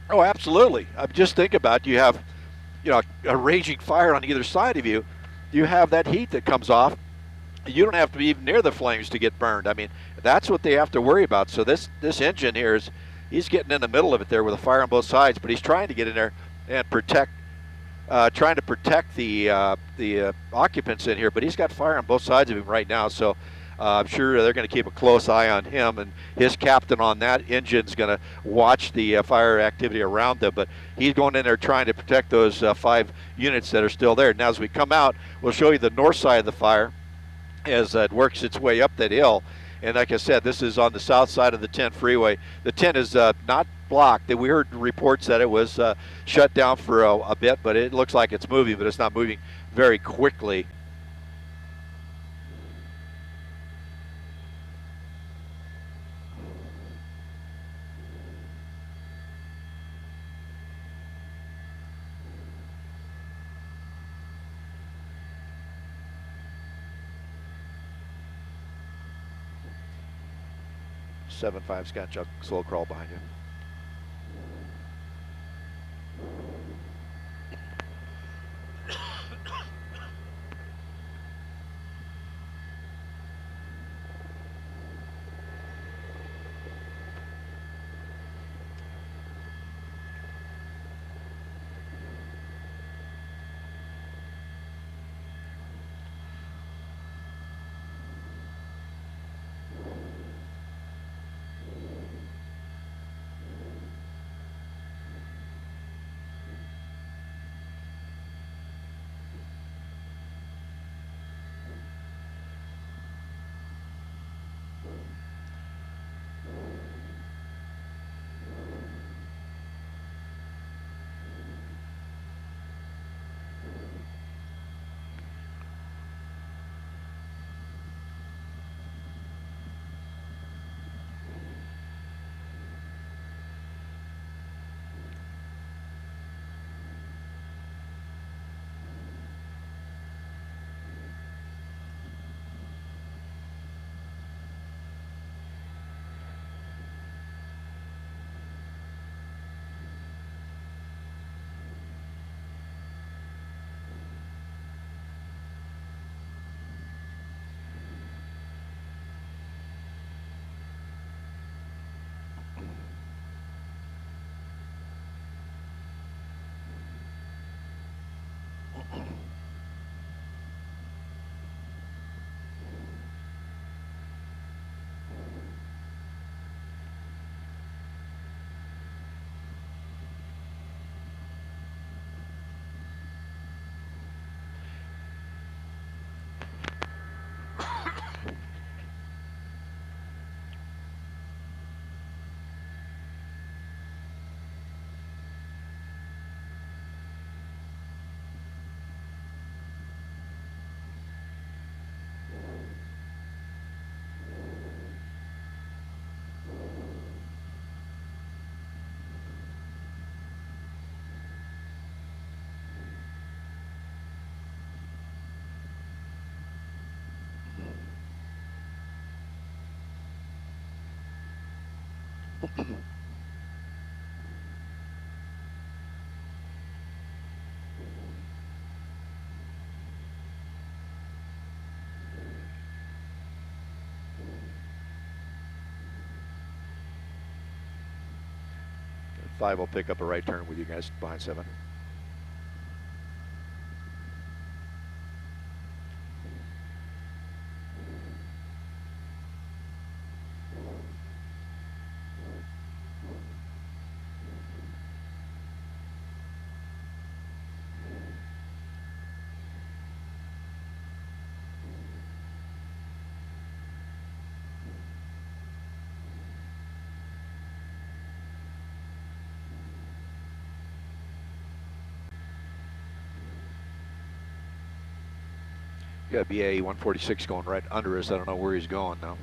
Oh, absolutely. Just think about it. You have, a raging fire on either side of you. You have that heat that comes off. You don't have to be even near the flames to get burned. I mean, that's what they have to worry about. So this engine here he's getting in the middle of it there with a fire on both sides, but he's trying to get in there and trying to protect the occupants in here. But he's got fire on both sides of him right now. So I'm sure they're going to keep a close eye on him, and his captain on that engine's going to watch the fire activity around them. But he's going in there trying to protect those 5 units that are still there. Now, as we come out, we'll show you the north side of the fire as it works its way up that hill. And like I said, this is on the south side of the 10 freeway. The 10 is not blocked. We heard reports that it was shut down for a bit, but it looks like it's moving, but it's not moving very quickly. Seven five's got Chuck slow crawl behind you. 5 will pick up a right turn with you guys behind 7. Got BAE 146 going right under us. I don't know where he's going now.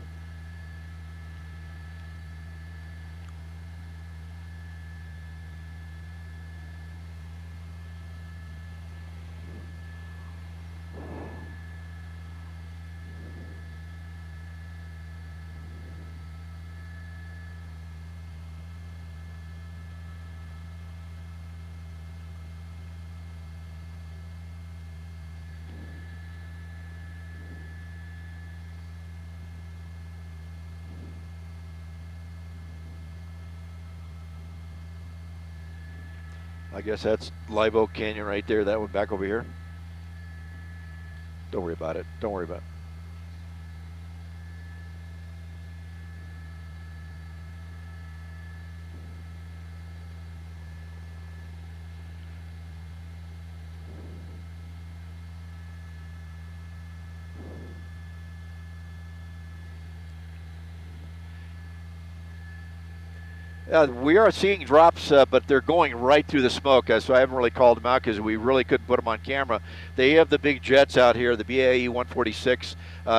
I guess that's Live Oak Canyon right there. That one back over here. Don't worry about it. Don't worry about it. We are seeing drops, but they're going right through the smoke, so I haven't really called them out because we really couldn't put them on camera. They have the big jets out here, the BAE 146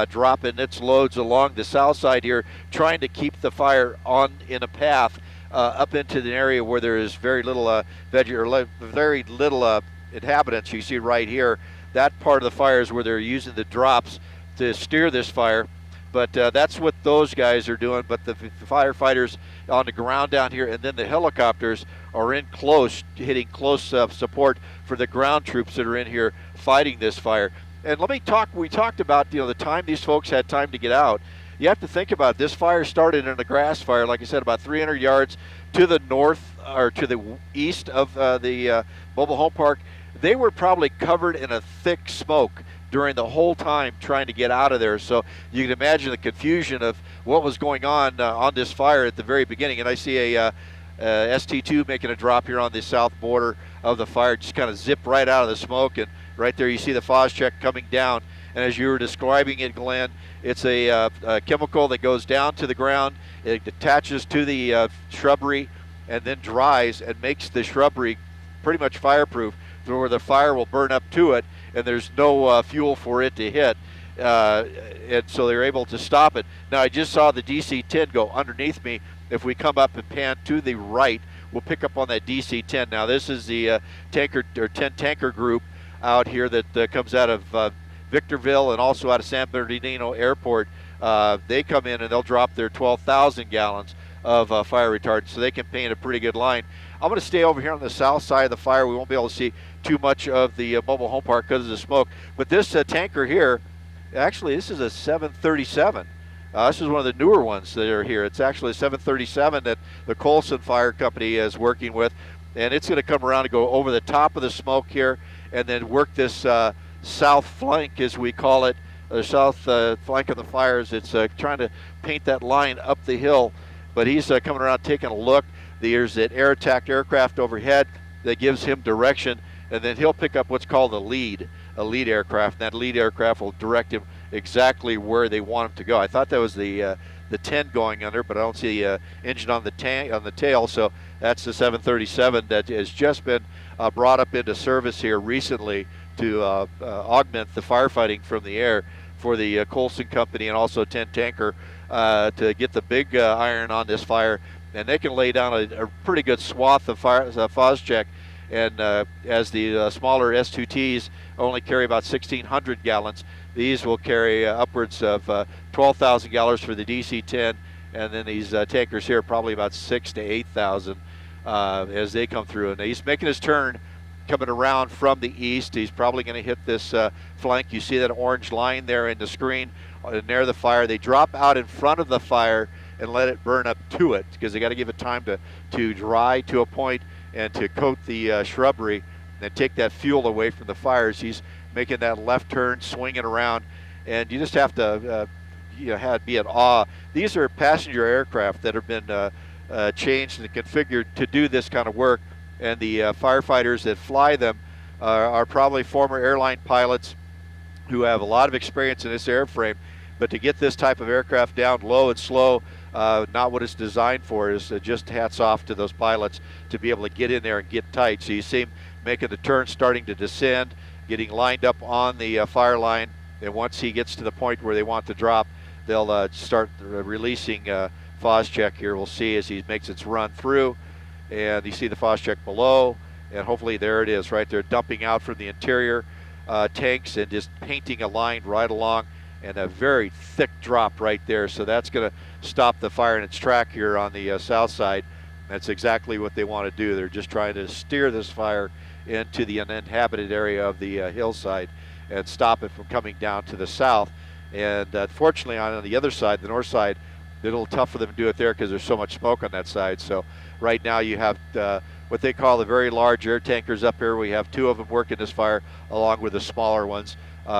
dropping its loads along the south side here, trying to keep the fire on in a path up into the area where there is very little very little inhabitants. You see right here, that part of the fire is where they're using the drops to steer this fire. But that's what those guys are doing. But the firefighters on the ground down here, and then the helicopters are in close, hitting close support for the ground troops that are in here fighting this fire. And let me talk. We talked about the time these folks had time to get out. You have to think about it. This fire started in a grass fire, like I said, about 300 yards to the north or to the east of the mobile home park. They were probably covered in a thick smoke during the whole time trying to get out of there. So you can imagine the confusion of what was going on this fire at the very beginning. And I see a ST2 making a drop here on the south border of the fire, just kind of zip right out of the smoke. And right there you see the Phos-Chek coming down. And as you were describing it, Glenn, it's a chemical that goes down to the ground. It attaches to the shrubbery and then dries and makes the shrubbery pretty much fireproof, where the fire will burn up to it and there's no fuel for it to hit. And so they're able to stop it. Now, I just saw the DC-10 go underneath me. If we come up and pan to the right, we'll pick up on that DC-10. Now, this is the tanker or 10 tanker group out here that comes out of Victorville and also out of San Bernardino Airport. They come in and they'll drop their 12,000 gallons of fire retardant, so they can paint a pretty good line. I'm going to stay over here on the south side of the fire. We won't be able to see too much of the mobile home park because of the smoke. But this tanker here, actually, this is a 737. This is one of the newer ones that are here. It's actually a 737 that the Colson Fire Company is working with, and it's going to come around and go over the top of the smoke here and then work this south flank, as we call it, the south flank of the fires. It's trying to paint that line up the hill, but he's coming around taking a look. There's that air attack aircraft overhead that gives him direction, and then he'll pick up what's called a lead aircraft, and that lead aircraft will direct him exactly where they want him to go. I thought that was the 10 going under, but I don't see the engine on the tail, so that's the 737 that has just been brought up into service here recently to augment the firefighting from the air for the Colson Company and also 10 tanker to get the big iron on this fire. And they can lay down a pretty good swath of Phos-Chek, and as the smaller S2Ts only carry about 1,600 gallons, these will carry upwards of 12,000 gallons for the DC-10 and then these tankers here probably about 6,000 to 8,000 as they come through. And he's making his turn, coming around from the east. He's probably going to hit this flank. You see that orange line there in the screen near the fire. They drop out in front of the fire and let it burn up to it, because they got to give it time to dry to a point and to coat the shrubbery and take that fuel away from the fires. He's making that left turn, swinging around, and you just have to be in awe. These are passenger aircraft that have been changed and configured to do this kind of work, and the firefighters that fly them are probably former airline pilots who have a lot of experience in this airframe. But to get this type of aircraft down low and slow, not what it's designed for, is just hats off to those pilots to be able to get in there and get tight. So you see him making the turn, starting to descend, getting lined up on the fire line, and once he gets to the point where they want to drop, they'll start releasing Phos-Chek here. We'll see as he makes its run through, and you see the Phos-Chek below, and hopefully there it is right there, dumping out from the interior tanks and just painting a line right along, and a very thick drop right there. So that's going to stop the fire in its track here on the south side. That's exactly what they want to do. They're just trying to steer this fire into the uninhabited area of the hillside and stop it from coming down to the south. And fortunately on the other side, the north side, it's a little tough for them to do it there because there's so much smoke on that side. So right now you have what they call the very large air tankers up here. We have 2 of them working this fire along with the smaller ones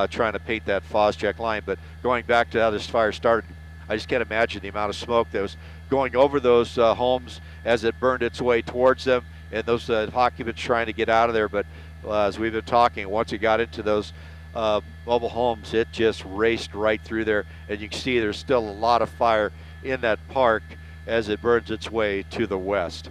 trying to paint that Phos-Chek line. But going back to how this fire started, I just can't imagine the amount of smoke that was going over those homes as it burned its way towards them, and those occupants trying to get out of there. But as we've been talking, once it got into those mobile homes, it just raced right through there, and you can see there's still a lot of fire in that park as it burns its way to the west.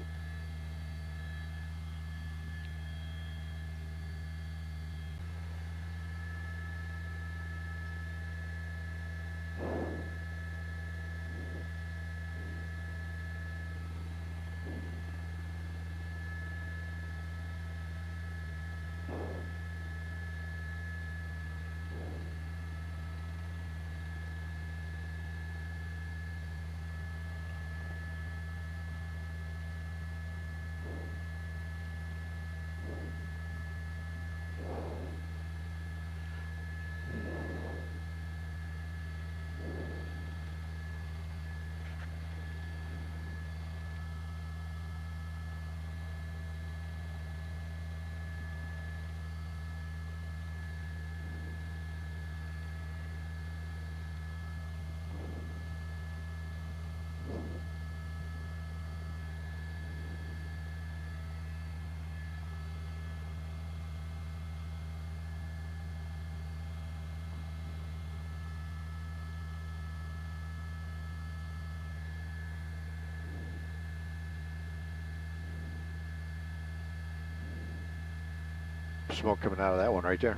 Smoke coming out of that one right there.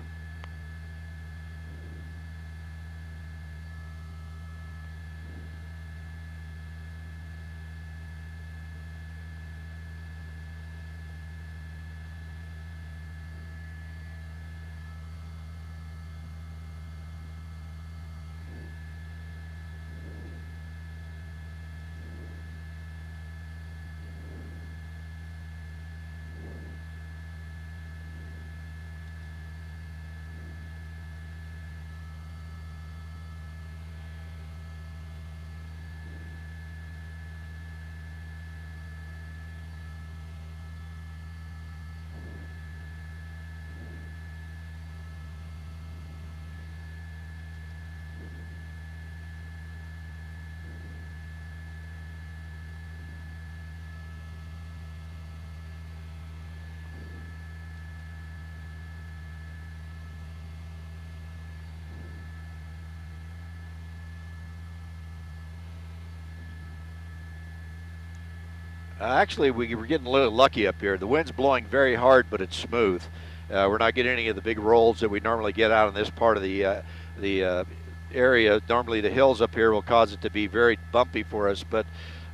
Actually, we're getting a little lucky up here. The wind's blowing very hard, but it's smooth. We're not getting any of the big rolls that we normally get out in this part of the area. Normally the hills up here will cause it to be very bumpy for us, but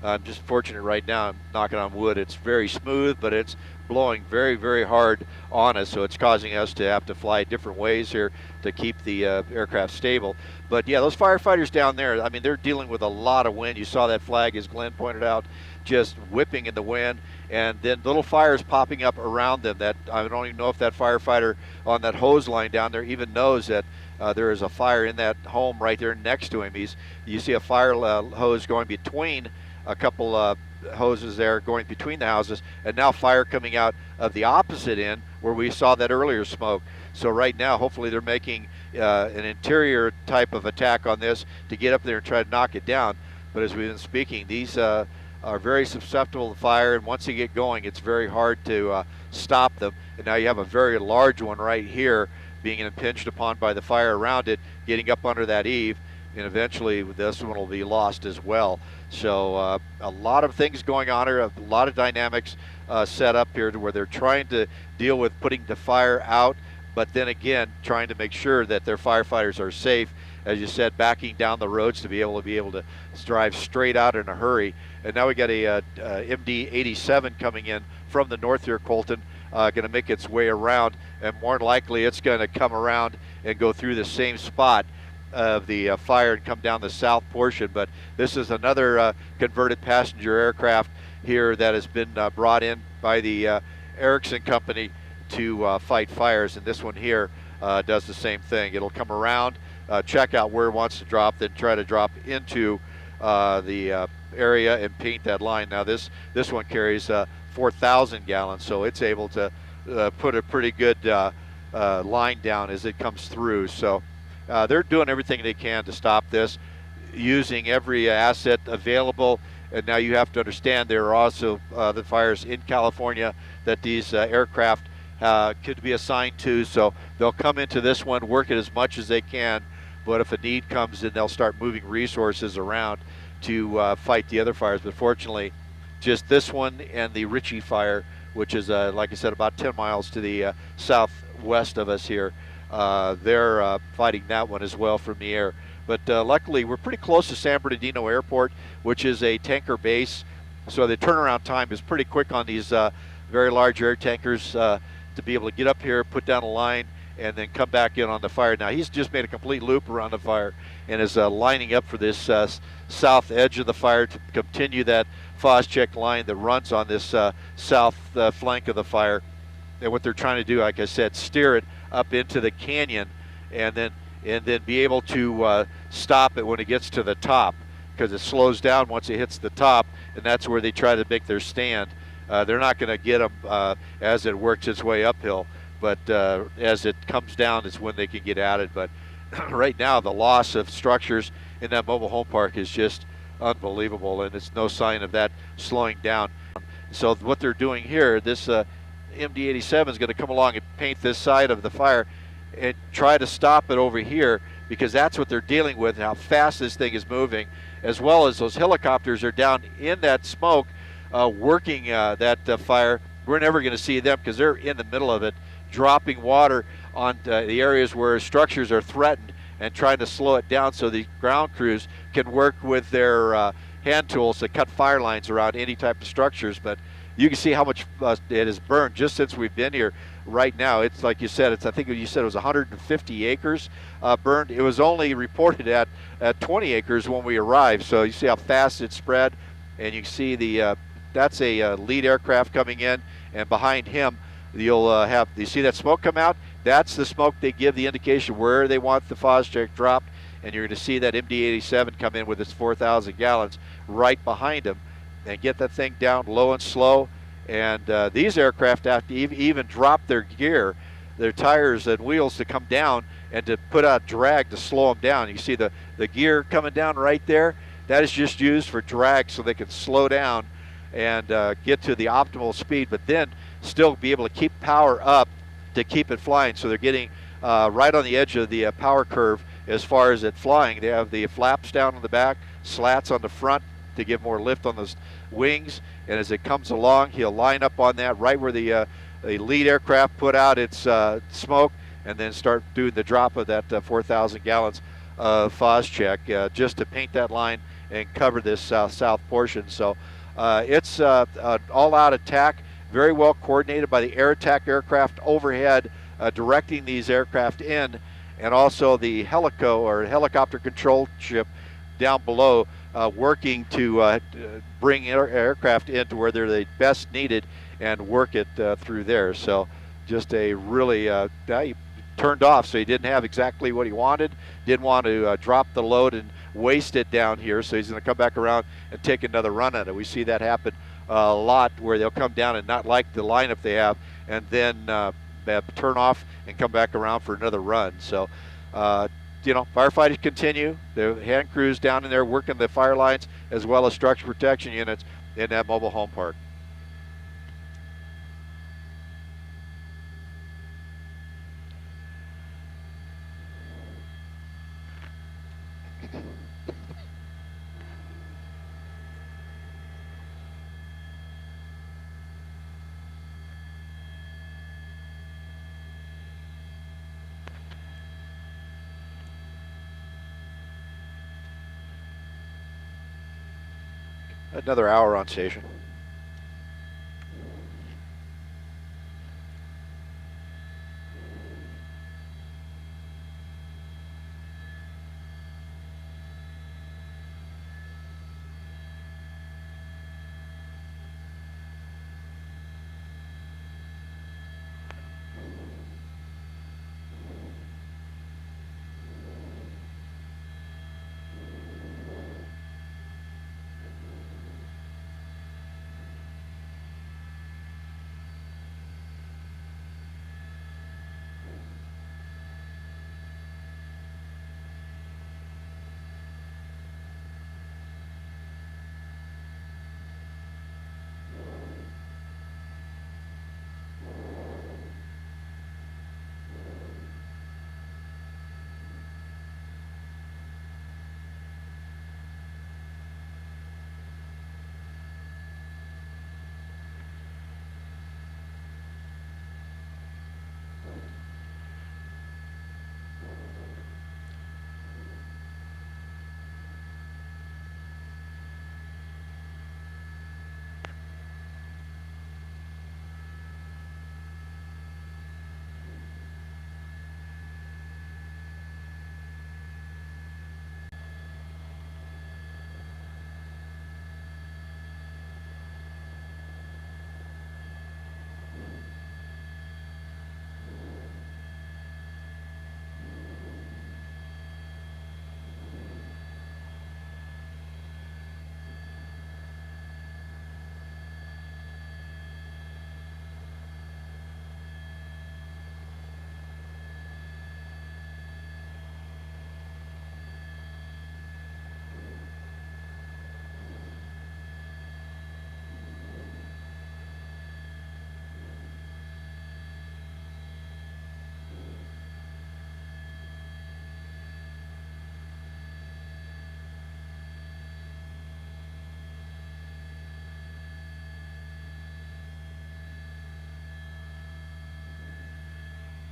I'm just fortunate right now, I'm knocking on wood, it's very smooth, but it's blowing very, very hard on us, so it's causing us to have to fly different ways here to keep the aircraft stable. But yeah, those firefighters down there, I mean, they're dealing with a lot of wind. You saw that flag, as Glenn pointed out, just whipping in the wind, and then little fires popping up around them. That I don't even know if that firefighter on that hose line down there even knows that there is a fire in that home right there next to him. You see a fire hose going between a couple hoses there going between the houses, and now fire coming out of the opposite end where we saw that earlier smoke. So right now, hopefully they're making an interior type of attack on this to get up there and try to knock it down. But as we've been speaking, these are very susceptible to fire, and once they get going, it's very hard to stop them. And now you have a very large one right here being impinged upon by the fire around it, getting up under that eave, and eventually this one will be lost as well. So a lot of things going on here, a lot of dynamics set up here to where they're trying to deal with putting the fire out, but then again trying to make sure that their firefighters are safe, as you said, backing down the roads to be able to drive straight out in a hurry. And now we got a MD-87 coming in from the north here, Colton, going to make its way around, and more than likely it's going to come around and go through the same spot of the fire and come down the south portion. But this is another converted passenger aircraft here that has been brought in by the Erickson company to fight fires, and this one here does the same thing. It'll come around, check out where it wants to drop, then try to drop into the area and paint that line. Now this one carries 4,000 gallons, so it's able to put a pretty good line down as it comes through. So they're doing everything they can to stop this, using every asset available. And now you have to understand there are also the fires in California that these aircraft could be assigned to, so they'll come into this one, work it as much as they can, but if a need comes in, they'll start moving resources around to fight the other fires. But fortunately, just this one and the Ritchie fire, which is, like I said, about 10 miles to the southwest of us here, they're fighting that one as well from the air. But luckily, we're pretty close to San Bernardino Airport, which is a tanker base, so the turnaround time is pretty quick on these very large air tankers to be able to get up here, put down a line, and then come back in on the fire. Now he's just made a complete loop around the fire and is lining up for this south edge of the fire to continue that Phos-Chek line that runs on this south flank of the fire. And what they're trying to do, like I said, steer it up into the canyon and then be able to stop it when it gets to the top, because it slows down once it hits the top, and that's where they try to make their stand. They're not going to get them as it works its way uphill, but as it comes down is when they can get at it. But right now, the loss of structures in that mobile home park is just unbelievable, and it's no sign of that slowing down. So what they're doing here, this MD-87 is going to come along and paint this side of the fire and try to stop it over here, because that's what they're dealing with, how fast this thing is moving, as well as those helicopters are down in that smoke working that fire. We're never going to see them because they're in the middle of it, dropping water on the areas where structures are threatened and trying to slow it down so the ground crews can work with their hand tools to cut fire lines around any type of structures. But you can see how much it has burned just since we've been here. Right now, it's like you said, I think you said it was 150 acres burned. It was only reported at 20 acres when we arrived. So you see how fast it spread, and you see that's a lead aircraft coming in, and behind him you see that smoke come out? That's the smoke they give the indication where they want the Phos-Chek dropped, and you're going to see that MD-87 come in with its 4,000 gallons right behind him and get that thing down low and slow. And these aircraft have to even drop their gear, their tires and wheels, to come down and to put out drag to slow them down. You see the gear coming down right there? That is just used for drag so they can slow down and get to the optimal speed, but then still be able to keep power up to keep it flying. So they're getting right on the edge of the power curve as far as it flying. They have the flaps down on the back, slats on the front to give more lift on those wings, and as it comes along, he'll line up on that right where the lead aircraft put out its smoke, and then start doing the drop of that 4,000 gallons of Phos-Chek just to paint that line and cover this south portion. So it's an all-out attack, very well coordinated by the air attack aircraft overhead, directing these aircraft in, and also the helico or helicopter control ship down below, working to bring aircraft into where they're the best needed and work it through there. So just a really he turned off, so he didn't have exactly what he wanted. Didn't want to drop the load and waste it down here, so he's going to come back around and take another run at it. We see that happen a lot, where they'll come down and not like the lineup they have, and then turn off and come back around for another run. So firefighters continue. The hand crews down in there working the fire lines as well as structure protection units in that mobile home park. Another hour on station.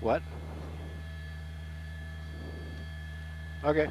What? Okay.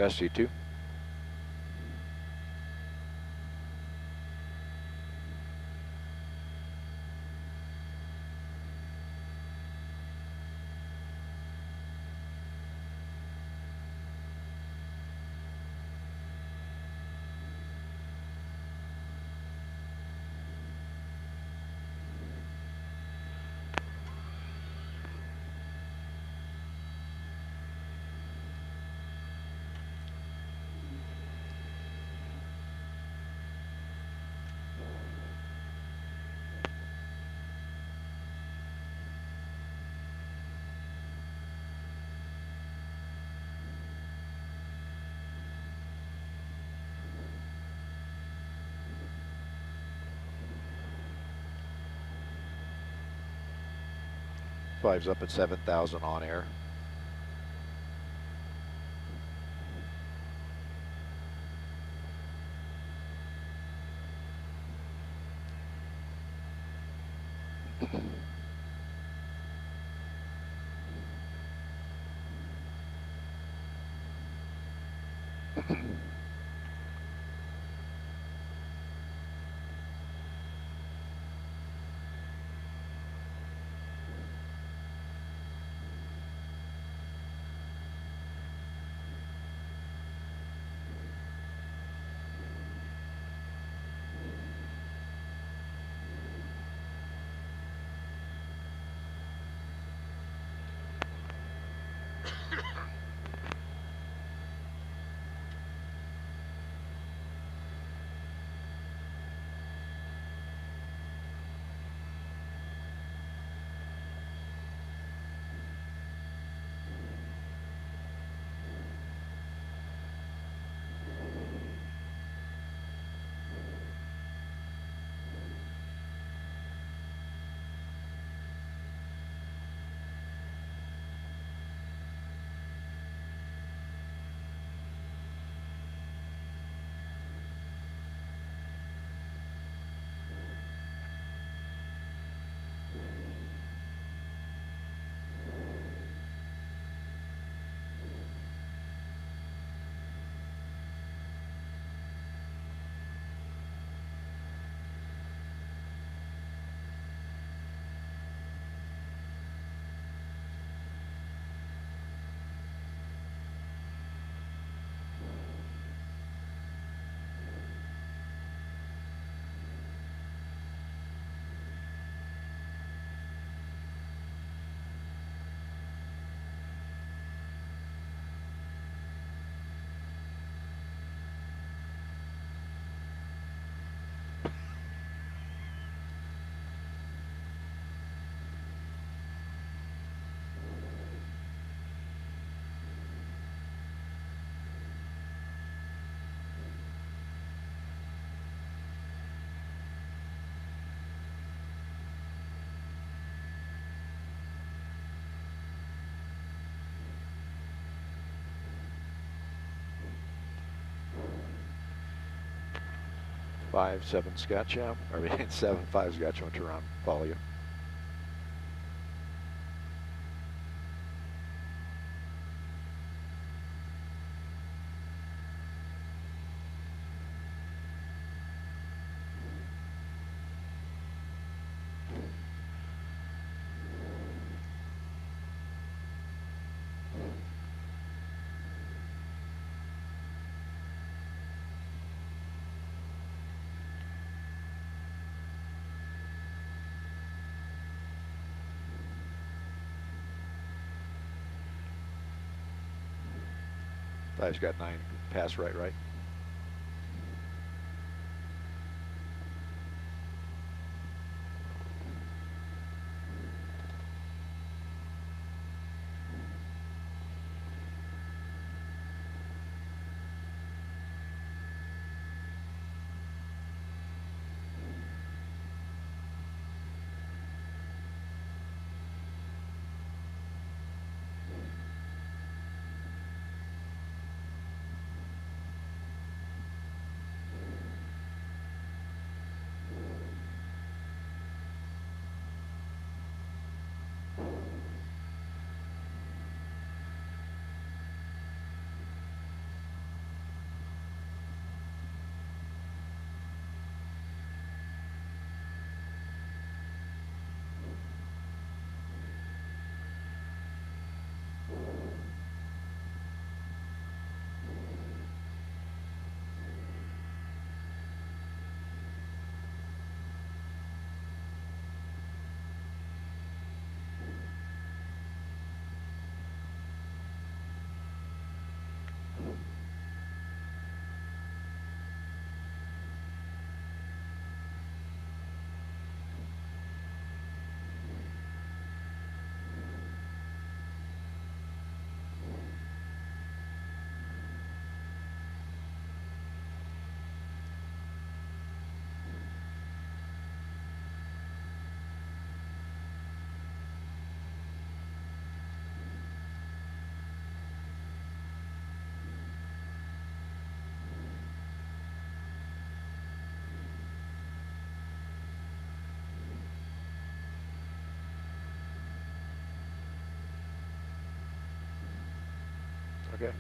SC2. Five's up at 7,000 on air. Five, 7 Saskatchewan, or 7, 5 Saskatchewan, Toronto, follow you. Five's got 9, pass right, right. Okay.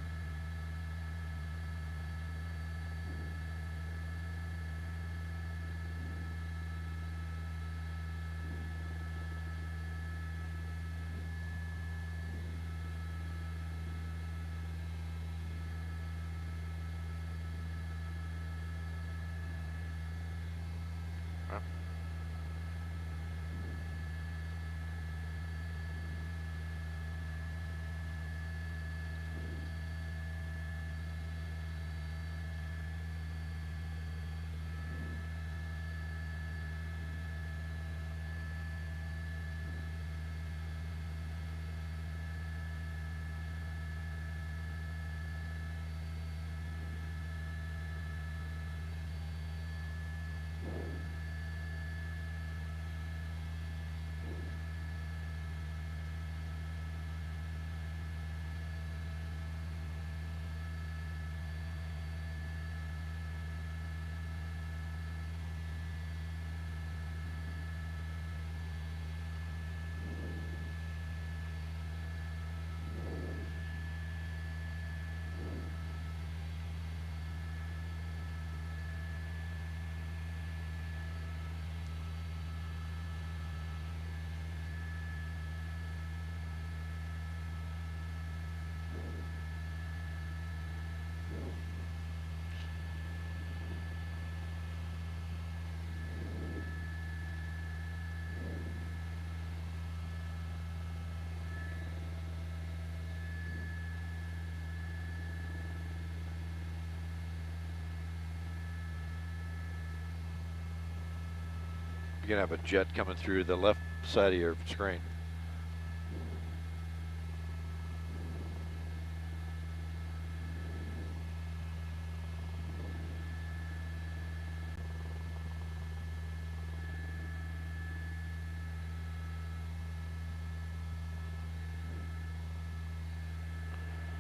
You're going to have a jet coming through the left side of your screen.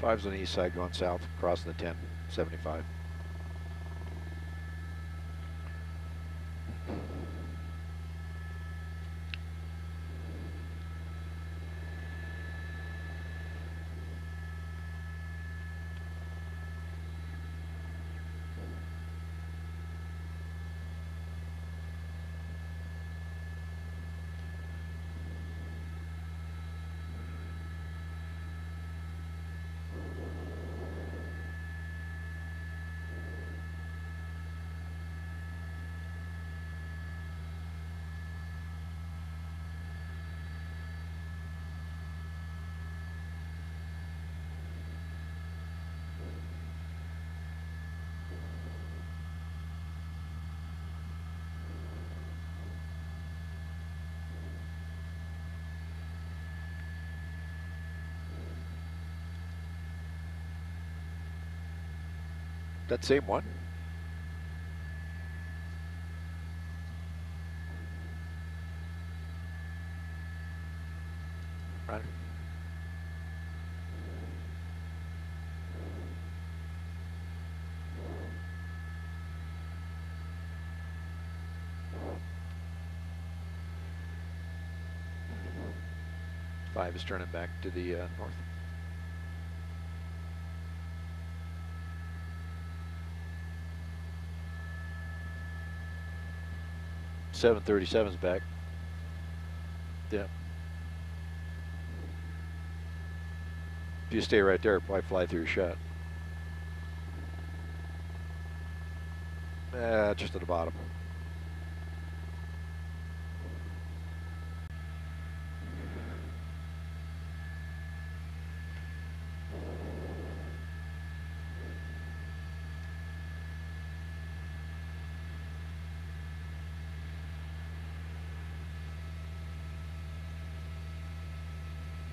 Five's on the east side going south, crossing the 1075. That same one? Right. Five is turning back to the north. Seven 37's back. Yeah. If you stay right there, it'll probably fly through your shot. Just at the bottom.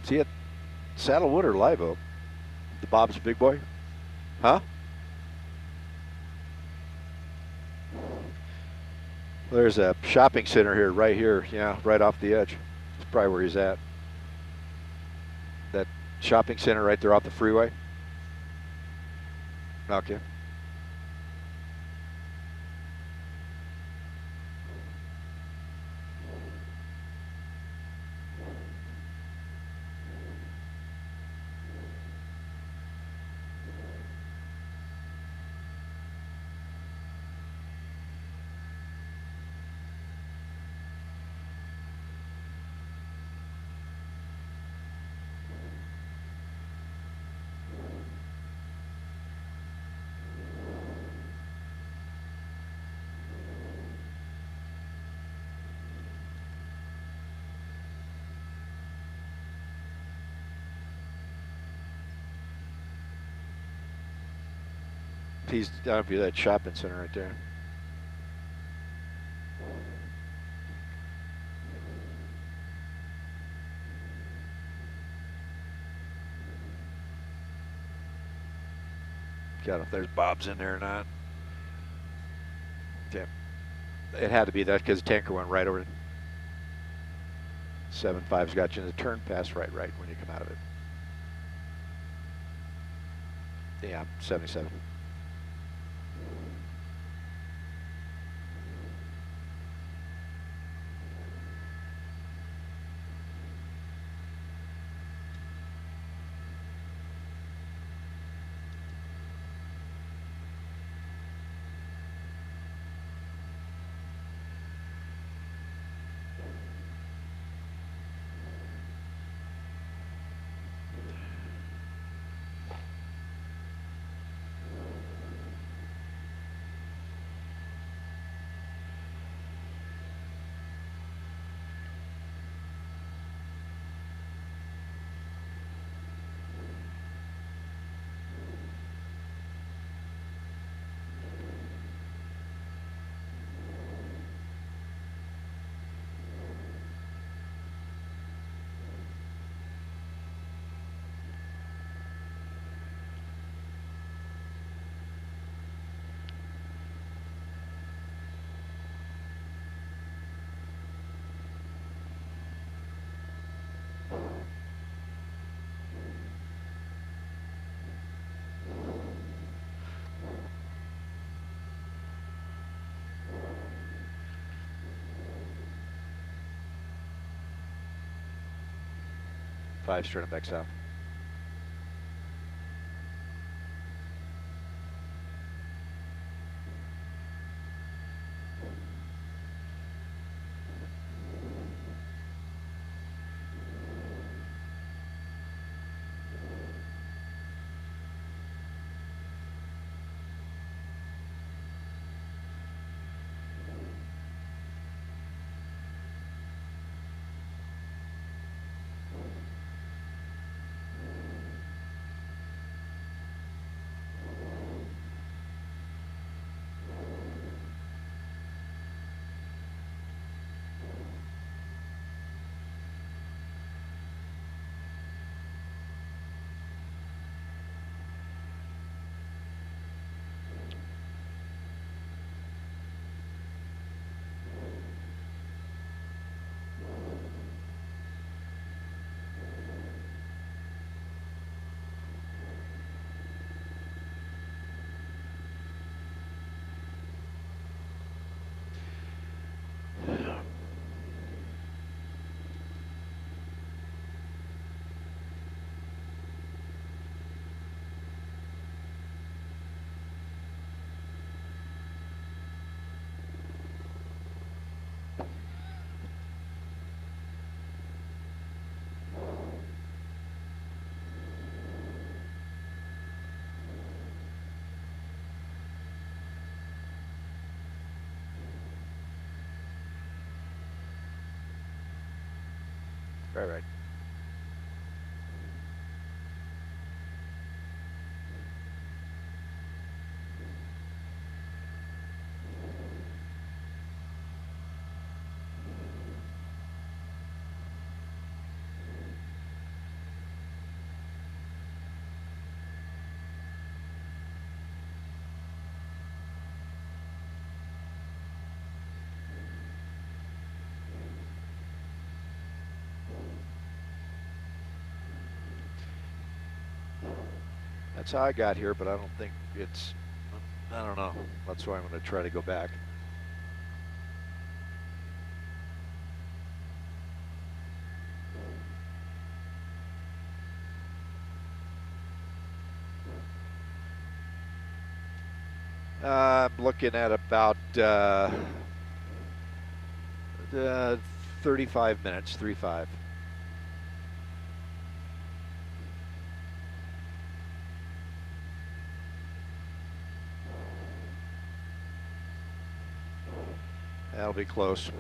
See it? Saddlewood or Live Oak? The Bob's Big Boy? Huh? There's a shopping center here, right here. Yeah, right off the edge. That's probably where he's at. That shopping center right there off the freeway. Okay. He's down by that shopping center right there. God, if there's Bob's in there or not. Damn. It had to be that because the tanker went right over it. 7.5's got you in the turn pass right when you come out of it. Yeah, 77. Five's turning back south. Right. That's how I got here, but I don't think it's, I don't know. That's why I'm going to try to go back. I'm looking at about 35 minutes, 3.5. That'll be close.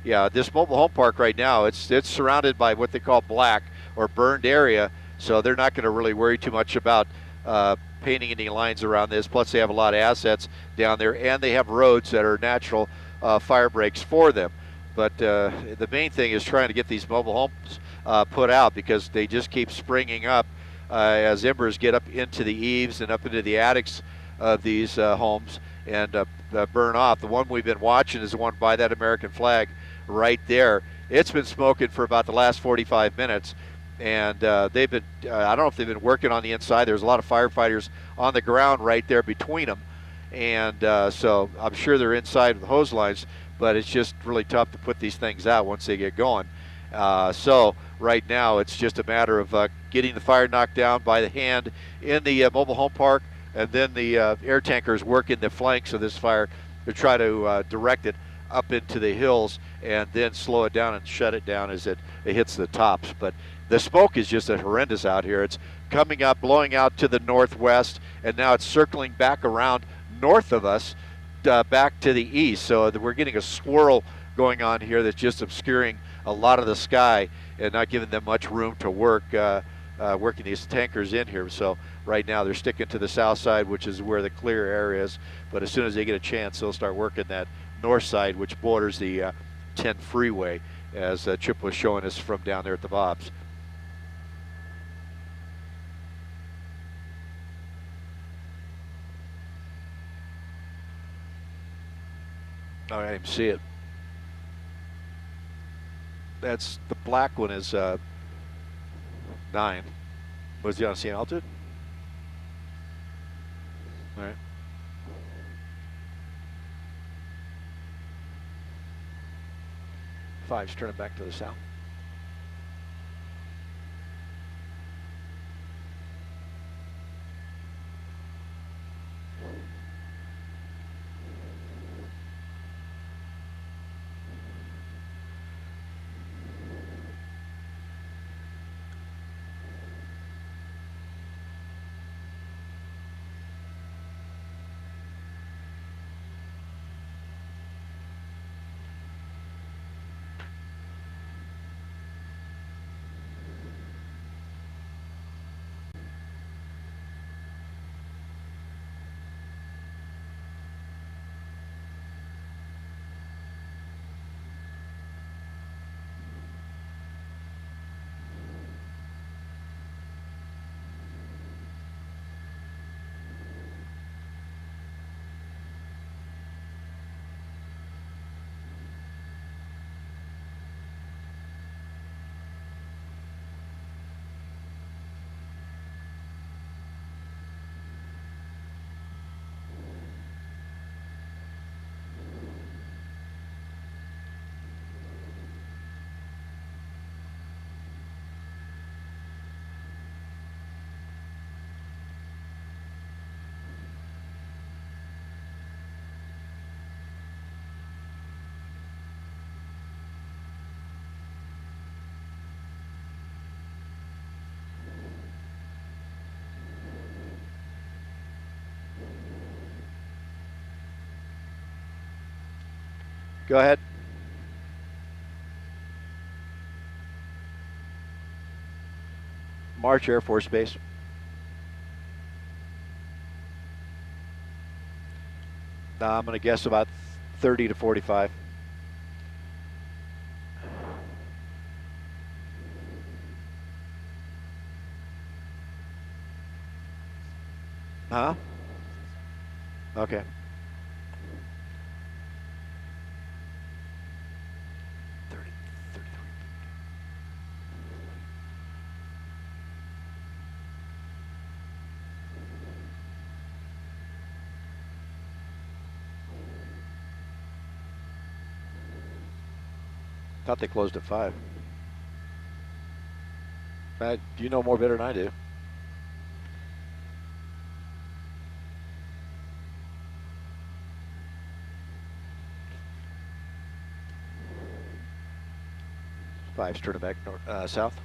Yeah, this mobile home park right now, it's surrounded by what they call black or burned area. So they're not going to really worry too much about painting any lines around this. Plus, they have a lot of assets down there, and they have roads that are natural fire breaks for them. But the main thing is trying to get these mobile homes put out, because they just keep springing up as embers get up into the eaves and up into the attics of these homes and burn off. The one we've been watching is the one by that American flag right there. It's been smoking for about the last 45 minutes. And they've been, I don't know if they've been working on the inside. There's a lot of firefighters on the ground right there between them. And so I'm sure they're inside of the hose lines, but it's just really tough to put these things out once they get going. So right now it's just a matter of getting the fire knocked down by the hand in the mobile home park, and then the air tankers working the flanks of this fire to try to direct it up into the hills and then slow it down and shut it down as it hits the tops. But the smoke is just horrendous out here. It's coming up, blowing out to the northwest, and now it's circling back around north of us, back to the east. So we're getting a swirl going on here that's just obscuring a lot of the sky and not giving them much room to work, working these tankers in here. So right now they're sticking to the south side, which is where the clear area is. But as soon as they get a chance, they'll start working that north side, which borders the 10 freeway, as Chip was showing us from down there at the Bob's. Oh, I didn't even see it. That's the black one is 9. Was he on the altitude? All right. 5's turning back to the south. Go ahead. March Air Force Base. I'm going to guess about 30 to 45. Huh? Okay. Thought they closed at 5. You know more better than I do. Five's turning back north, south.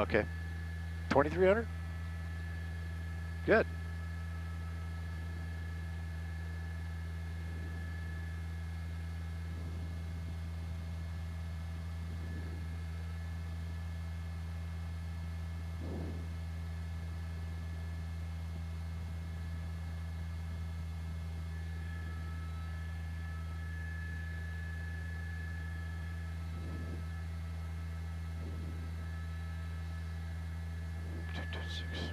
Okay. 2,300? Good. Six.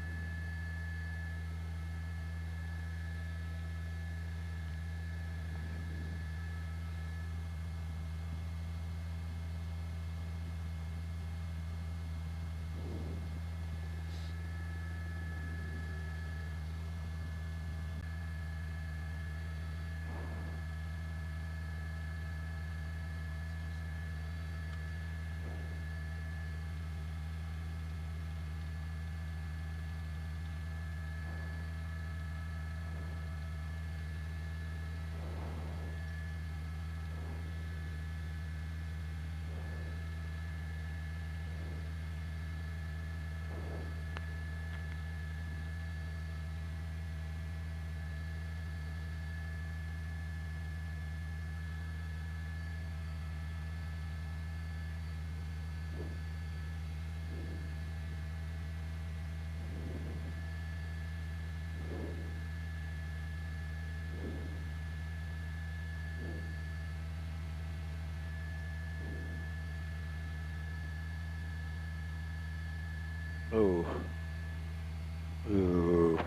Ooh. Ooh.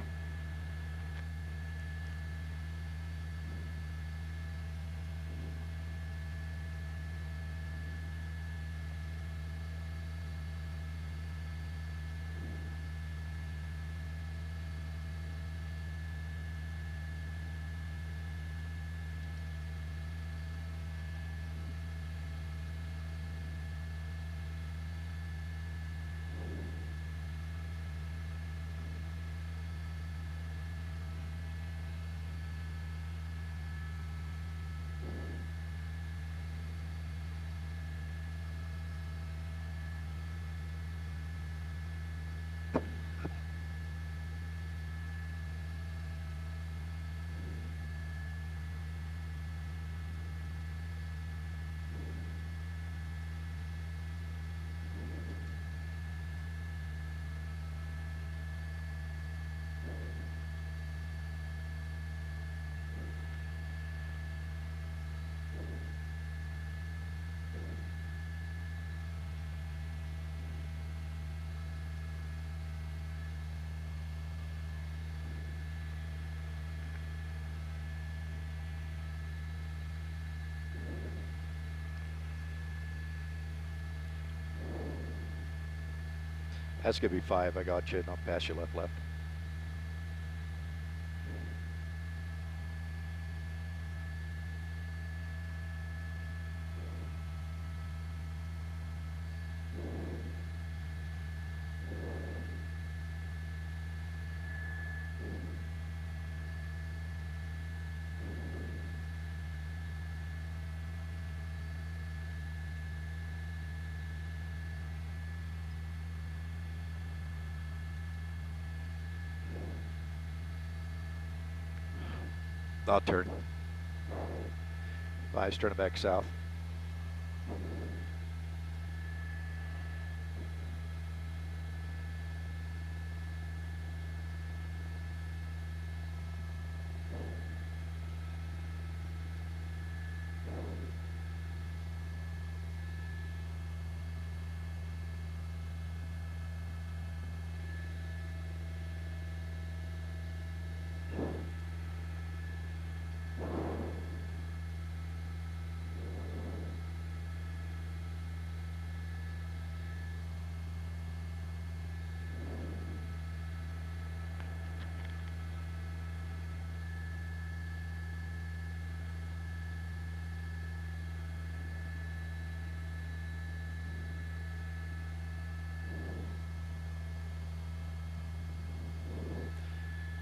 That's going to be 5. I got you, and I'll pass you left, left. I'll turn. 5's turning back south.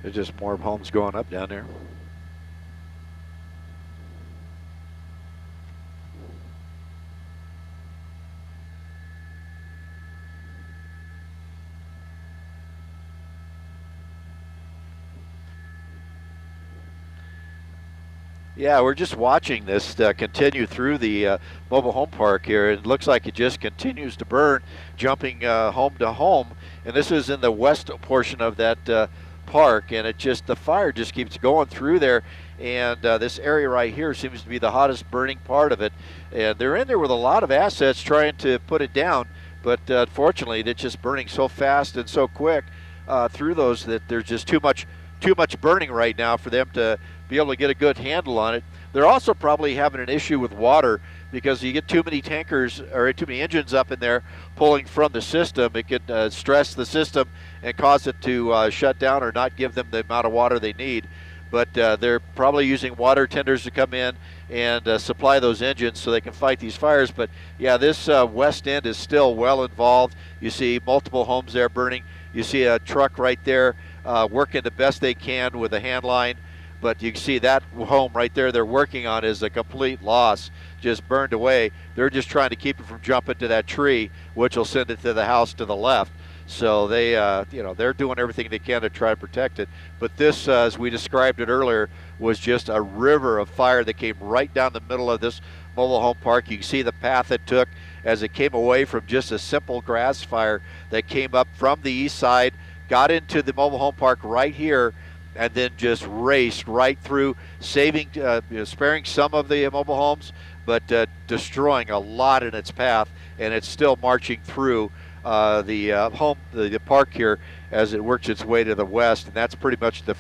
There's just more homes going up down there. Yeah, we're just watching this continue through the mobile home park here. It looks like it just continues to burn, jumping home to home. And this is in the west portion of that park, and the fire just keeps going through there. And this area right here seems to be the hottest burning part of it. And they're in there with a lot of assets trying to put it down, but unfortunately, it's just burning so fast and so quick through those that there's just too much burning right now for them to be able to get a good handle on it. They're also probably having an issue with water because you get too many tankers or too many engines up in there pulling from the system. It can stress the system and cause it to shut down or not give them the amount of water they need. But they're probably using water tenders to come in and supply those engines so they can fight these fires. But yeah, this west end is still well involved. You see multiple homes there burning. You see a truck right there working the best they can with a hand line. But you can see that home right there they're working on is a complete loss, just burned away. They're just trying to keep it from jumping to that tree, which will send it to the house to the left. So they, they're doing everything they can to try to protect it. But this, as we described it earlier, was just a river of fire that came right down the middle of this mobile home park. You can see the path it took as it came away from just a simple grass fire that came up from the east side, got into the mobile home park right here, and then just raced right through, sparing some of the mobile homes, but destroying a lot in its path, and it's still marching through the park here as it works its way to the west, and that's pretty much the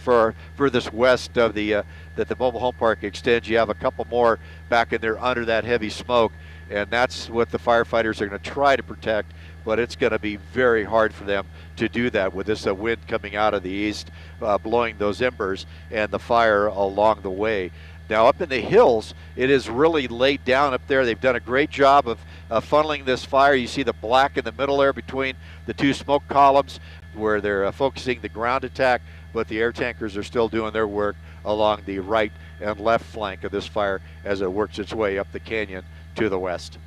furthest west of that the mobile home park extends. You have a couple more back in there under that heavy smoke, and that's what the firefighters are going to try to protect, but it's going to be very hard for them to do that with this wind coming out of the east, blowing those embers and the fire along the way. Now up in the hills, it is really laid down up there. They've done a great job of funneling this fire. You see the black in the middle there between the two smoke columns where they're focusing the ground attack, but the air tankers are still doing their work along the right and left flank of this fire as it works its way up the canyon to the west.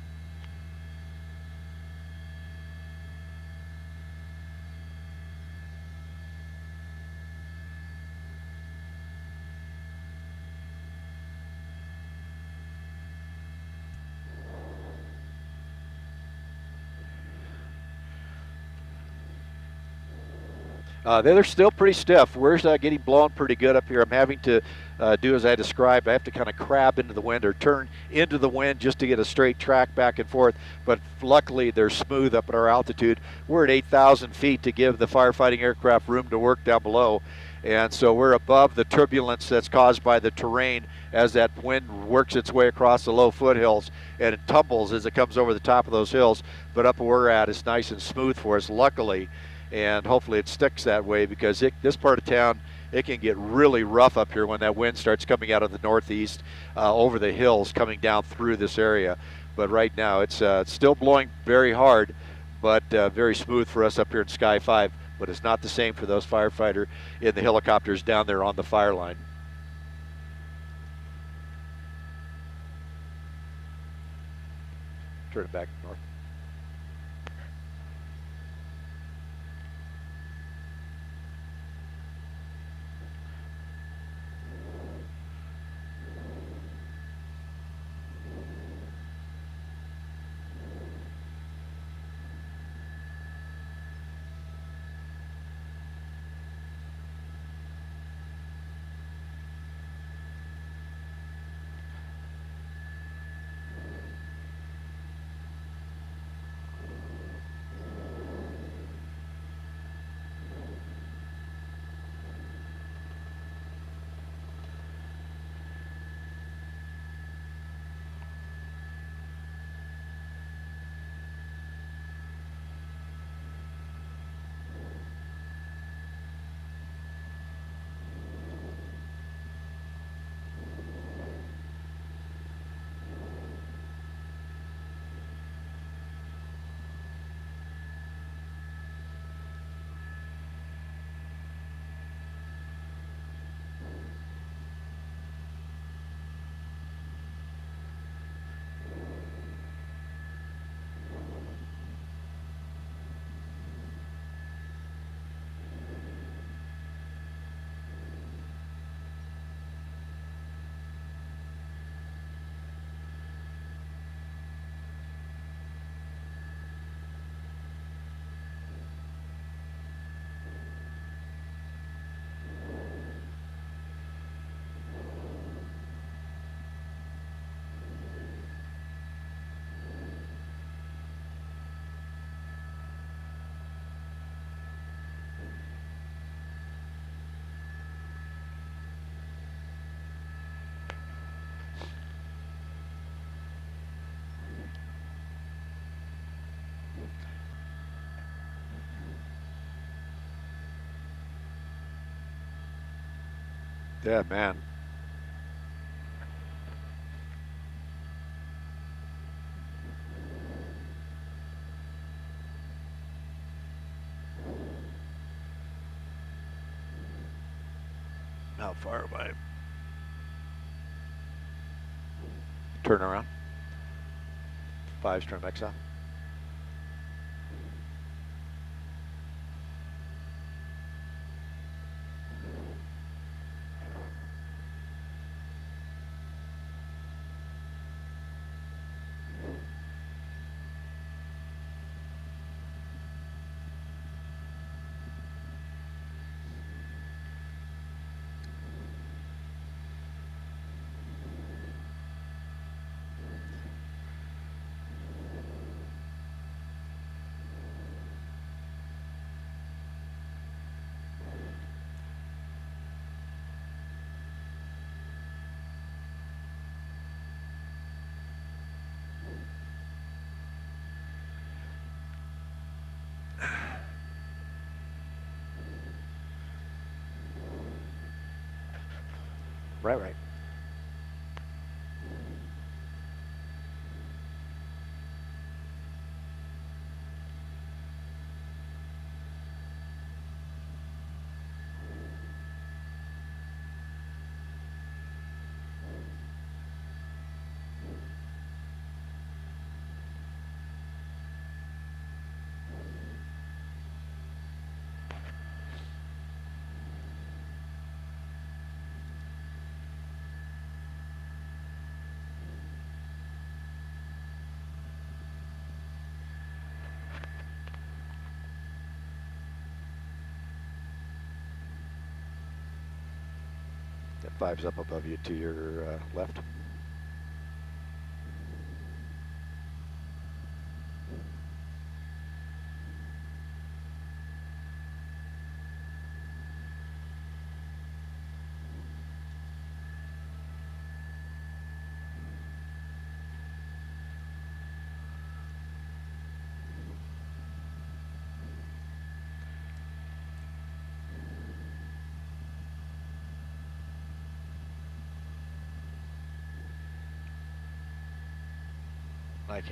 They're still pretty stiff. We're getting blown pretty good up here. I'm having to do as I described. I have to kind of crab into the wind or turn into the wind just to get a straight track back and forth. But luckily, they're smooth up at our altitude. We're at 8,000 feet to give the firefighting aircraft room to work down below. And so we're above the turbulence that's caused by the terrain as that wind works its way across the low foothills, and it tumbles as it comes over the top of those hills. But up where we're at, it's nice and smooth for us, luckily. And hopefully it sticks that way because this part of town, it can get really rough up here when that wind starts coming out of the northeast over the hills coming down through this area. But right now it's still blowing very hard, but very smooth for us up here in Sky 5. But it's not the same for those firefighters in the helicopters down there on the fire line. Turn it back north. Yeah, man. How far away? Turn around. 5's turn X out. Right. That 5's up above you to your left.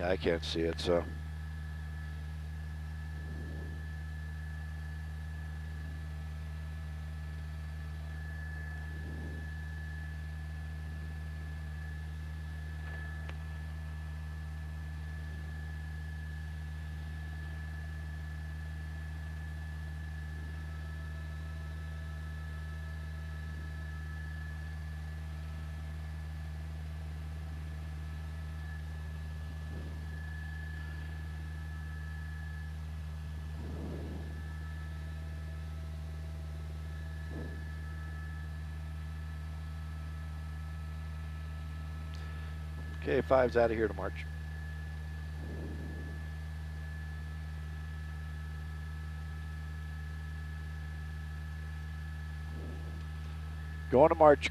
I can't see it, so. Okay, 5's out of here to march. Going to march.